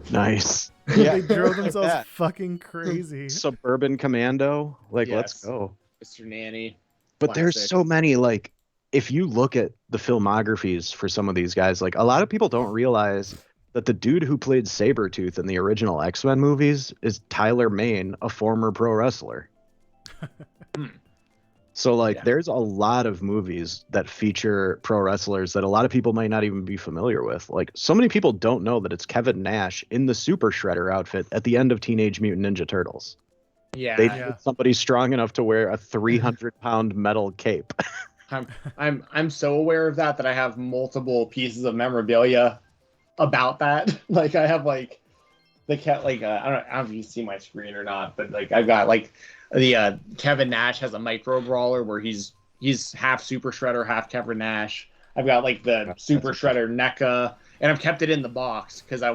Nice. Yeah. They drove themselves fucking crazy. Suburban Commando. Like, let's go. Mr. Nanny. But there's so many, like, if you look at the filmographies for some of these guys, like, a lot of people don't realize that the dude who played Sabretooth in the original X-Men movies is Tyler Mane, a former pro wrestler. So, like, there's a lot of movies that feature pro wrestlers that a lot of people might not even be familiar with. Like, so many people don't know that it's Kevin Nash in the Super Shredder outfit at the end of Teenage Mutant Ninja Turtles. Yeah. They need somebody strong enough to wear a 300-pound metal cape. I'm so aware of that I have multiple pieces of memorabilia about that. Like, I have, like, I don't know if you see my screen or not, but, like, I've got, like, the Kevin Nash has a micro brawler where he's half Super Shredder, half Kevin Nash. I've got, like, the Super Shredder NECA, and I've kept it in the box because I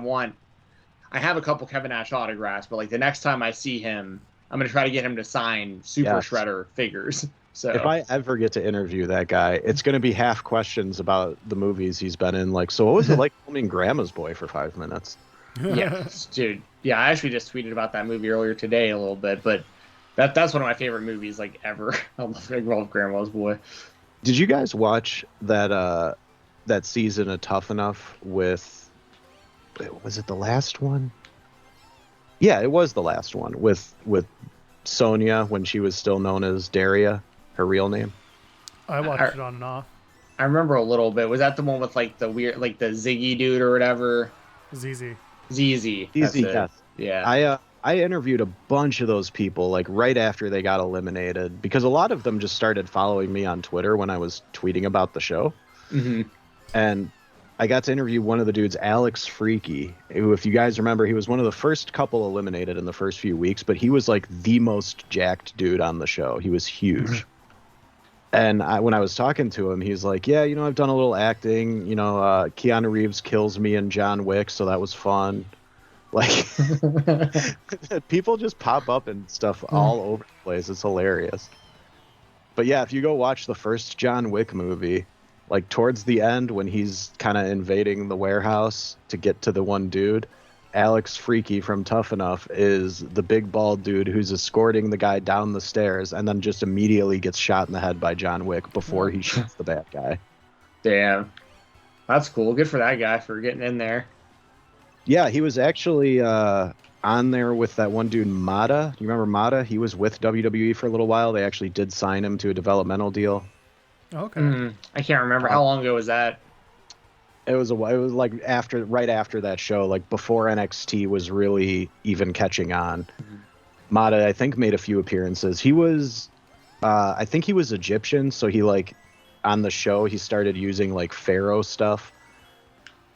have a couple Kevin Nash autographs, but, like, the next time I see him, I'm gonna try to get him to sign Super Shredder figures. So if I ever get to interview that guy, it's going to be half questions about the movies he's been in. Like, so what was it like filming Grandma's Boy for 5 minutes? Yeah, dude. Yeah, I actually just tweeted about that movie earlier today a little bit, but That's one of my favorite movies like ever. I love Grandma's Boy. Did you guys watch that season of Tough Enough with? Was it the last one? Yeah, it was the last one with Sonia when she was still known as Daria, her real name. I watched it on and off. I remember a little bit. Was that the one with like the weird, like the Ziggy dude or whatever? ZZ. ZZ. Yes. Yeah. I interviewed a bunch of those people like right after they got eliminated because a lot of them just started following me on Twitter when I was tweeting about the show. Mm-hmm. And I got to interview one of the dudes, Alex Freaky, who, if you guys remember, he was one of the first couple eliminated in the first few weeks, but he was like the most jacked dude on the show. He was huge. And when I was talking to him, he's like, yeah, I've done a little acting. Keanu Reeves kills me in John Wick, so that was fun. Like, people just pop up and stuff all over the place. It's hilarious. But yeah, if you go watch the first John Wick movie, like towards the end when he's kind of invading the warehouse to get to the one dude, Alex Freaky from Tough Enough is the big bald dude who's escorting the guy down the stairs and then just immediately gets shot in the head by John Wick before he shoots the bad guy. Damn. That's cool. Good for that guy for getting in there. Yeah, he was actually on there with that one dude, Mata. You remember Mata? He was with WWE for a little while. They actually did sign him to a developmental deal. Okay. I can't remember. How long ago was that? It was like right after that show, like before NXT was really even catching on. Mata, I think, made a few appearances. He was, I think he was Egyptian, so he like on the show he started using like pharaoh stuff.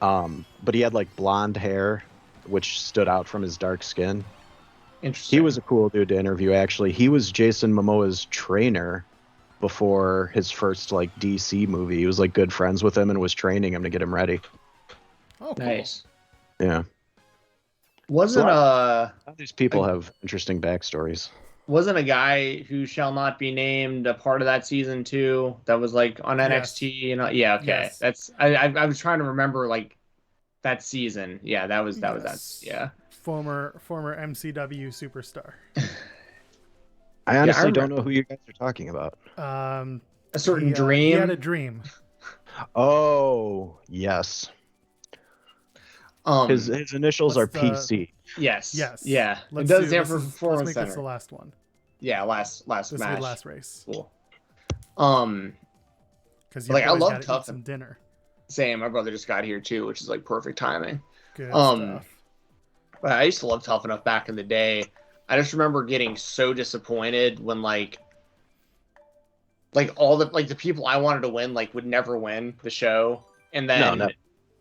But he had like blonde hair, which stood out from his dark skin. Interesting. He was a cool dude to interview, actually. He was Jason Momoa's trainer before his first like DC movie. He was like good friends with him and was training him to get him ready. Oh, cool. Nice. Yeah. These people have interesting backstories. Wasn't a guy who shall not be named a part of that season too? That was like on NXT. Yeah. Okay. Yes. That's I was trying to remember like that season. Yeah. That was that. Yeah. Former MCW superstar. I honestly don't know who you guys are talking about. A certain dream. He had a dream. Oh yes. His initials are PC. Yes. Yes. Yeah. It does stand for Performance Let's make Center. this the last one. Yeah. Last This will be match. the last race. Cool. Because like I love eat Tough. some dinner. Same. My brother just got here too, which is like perfect timing. Good stuff. But I used to love Tough Enough back in the day. I just remember getting so disappointed when like all the like the people I wanted to win like would never win the show, and then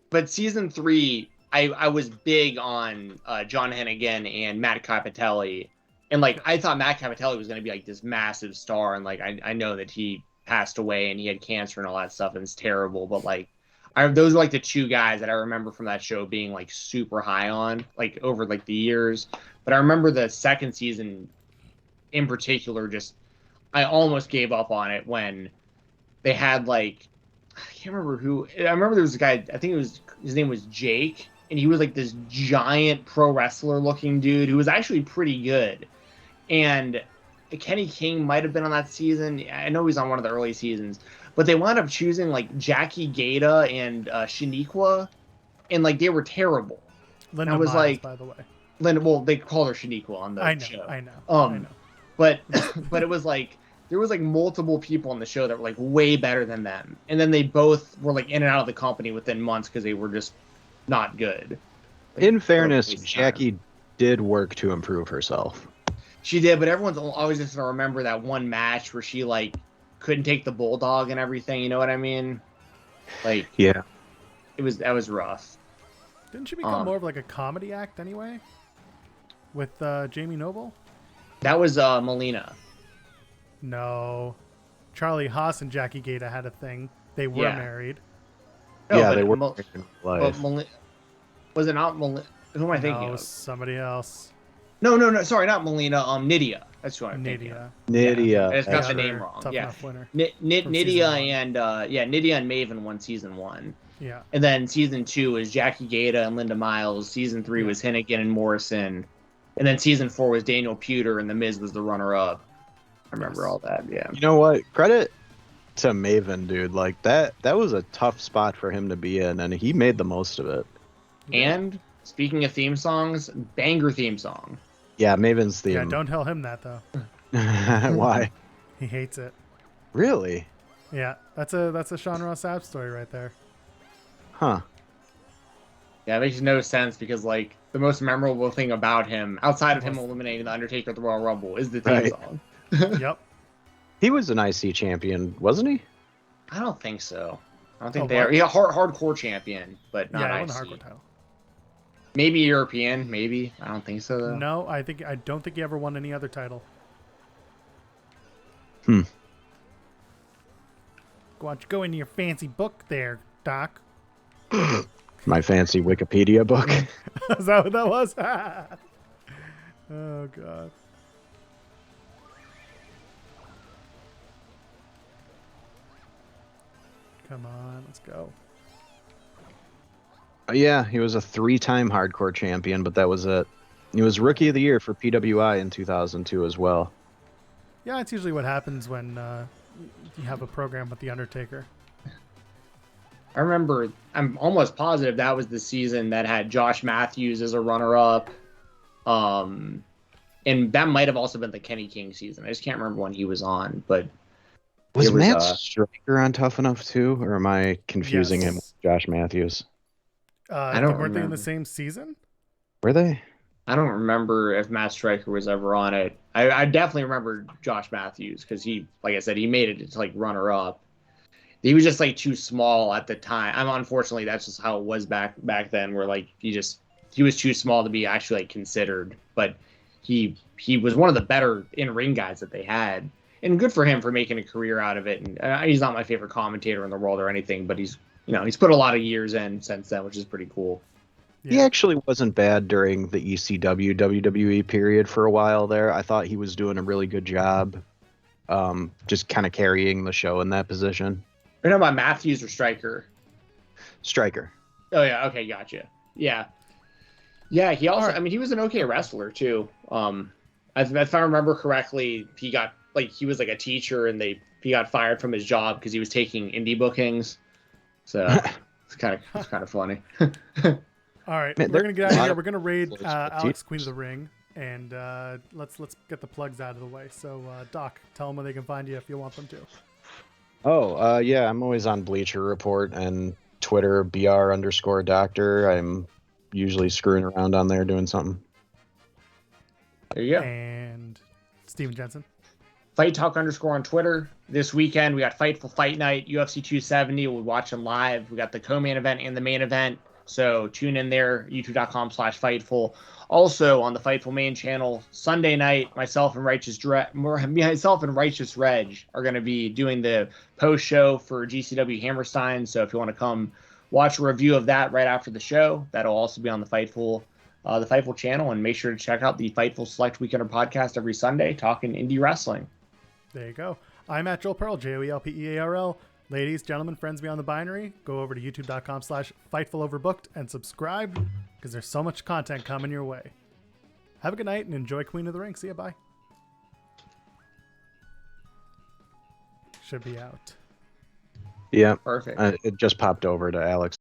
but season 3 I was big on John Hennigan and Matt Capitelli, and like I thought Matt Capitelli was going to be like this massive star, and like I know that he passed away and he had cancer and all that stuff and it's terrible, but like those are like the two guys that I remember from that show being like super high on like over like the years. But I remember the second season in particular, just I almost gave up on it when they had like I can't remember who. I remember there was a guy, I think his name was Jake, and he was like this giant pro wrestler looking dude who was actually pretty good. And Kenny King might have been on that season. I know he's on one of the early seasons, but they wound up choosing like Jackie Gata and Shaniqua, and like they were terrible. Linda I was Miles, like, by the way. Linda, well, they called her Shaniqua on the show. I know. But it was like there was like multiple people on the show that were like way better than them, and then they both were like in and out of the company within months because they were just not good. Like, in fairness, Jackie did work to improve herself. She did, but everyone's always just gonna remember that one match where she like couldn't take the bulldog and everything. You know what I mean? Like, yeah, that was rough. Didn't she become more of like a comedy act anyway? With Jamie Noble? That was Melina. No. Charlie Haas and Jackie Gata had a thing. They were married. No, yeah, they were married in life. Was it not Melina? Who am I thinking of? Somebody else. No. Sorry, not Melina. Nydia. That's who I'm thinking of. Nydia. I just got the name wrong. Tough Yeah. Enough winner. Nydia and Nydia and Maven won season 1. Yeah. And then season 2 was Jackie Gata and Linda Miles. Season 3 was Hennigan and Morrison. And then season 4 was Daniel Puder, and The Miz was the runner-up. I remember all that. Yeah. You know what? Credit to Maven, dude. Like that was a tough spot for him to be in, and he made the most of it. And speaking of theme songs, banger theme song. Yeah, Maven's theme. Yeah, don't tell him that though. Why? He hates it. Really? Yeah, that's a Sean Ross Sapp story right there. Huh. Yeah, it makes no sense because like the most memorable thing about him, outside of him eliminating the Undertaker at the Royal Rumble, is the theme song. Yep. He was an IC champion, wasn't he? I don't think so. I don't think they are. Yeah, hardcore champion, but not yeah, IC. won the hardcore title. Maybe European, maybe. I don't think so though. No, I don't think he ever won any other title. Hmm. Why don't you go into your fancy book there, Doc? My fancy Wikipedia book. Is that what that was? Oh god. Come on, let's go. Yeah, he was a 3-time hardcore champion, but that was it. He was Rookie of the Year for PWI in 2002 as well. Yeah, it's usually what happens when you have a program with The Undertaker. I remember, I'm almost positive that was the season that had Josh Matthews as a runner-up. And that might have also been the Kenny King season. I just can't remember when he was on, but... Was Matt Striker on Tough Enough too, or am I confusing him with Josh Matthews? I don't weren't remember. they in the same season? Were they? I don't remember if Matt Striker was ever on it. I definitely remember Josh Matthews because he, like I said, he made it to like runner-up. He was just like too small at the time. Unfortunately, that's just how it was back then. Where like he was too small to be actually like considered. But he was one of the better in-ring guys that they had. And good for him for making a career out of it. And he's not my favorite commentator in the world or anything, but he's put a lot of years in since then, which is pretty cool. Yeah. He actually wasn't bad during the ECW WWE period for a while there. I thought he was doing a really good job, just kind of carrying the show in that position. You're talking about Matthews or Stryker? Stryker. Oh yeah, okay, gotcha. Yeah. Yeah, he also, I mean, he was an okay wrestler too. If I remember correctly, he was like a teacher and he got fired from his job because he was taking indie bookings. So it's kind of funny. All right, Man, we're gonna get out of here. We're gonna raid Let's Alex, Queen of the Ring, and let's get the plugs out of the way. So Doc, tell them where they can find you if you want them to. Oh, yeah, I'm always on Bleacher Report and Twitter, BR_doctor. I'm usually screwing around on there doing something. There you go. And Stephen Jensen. Fight Talk _ on Twitter. This weekend, we got Fightful Fight Night, UFC 270. We'll watch them live. We got the co-main event and the main event. So tune in there, youtube.com/Fightful. Also on the Fightful main channel, Sunday night, myself and Righteous Reg are going to be doing the post show for GCW Hammerstein. So if you want to come watch a review of that right after the show, that'll also be on the Fightful channel. And make sure to check out the Fightful Select Weekender podcast every Sunday, talking indie wrestling. There you go. I'm at Joel Pearl, JoelPearl. Ladies, gentlemen, friends beyond the binary, go over to youtube.com/Fightful Overbooked and subscribe because there's so much content coming your way. Have a good night and enjoy Queen of the Ring. See ya. Bye. Should be out. Yeah. Perfect. It just popped over to Alex.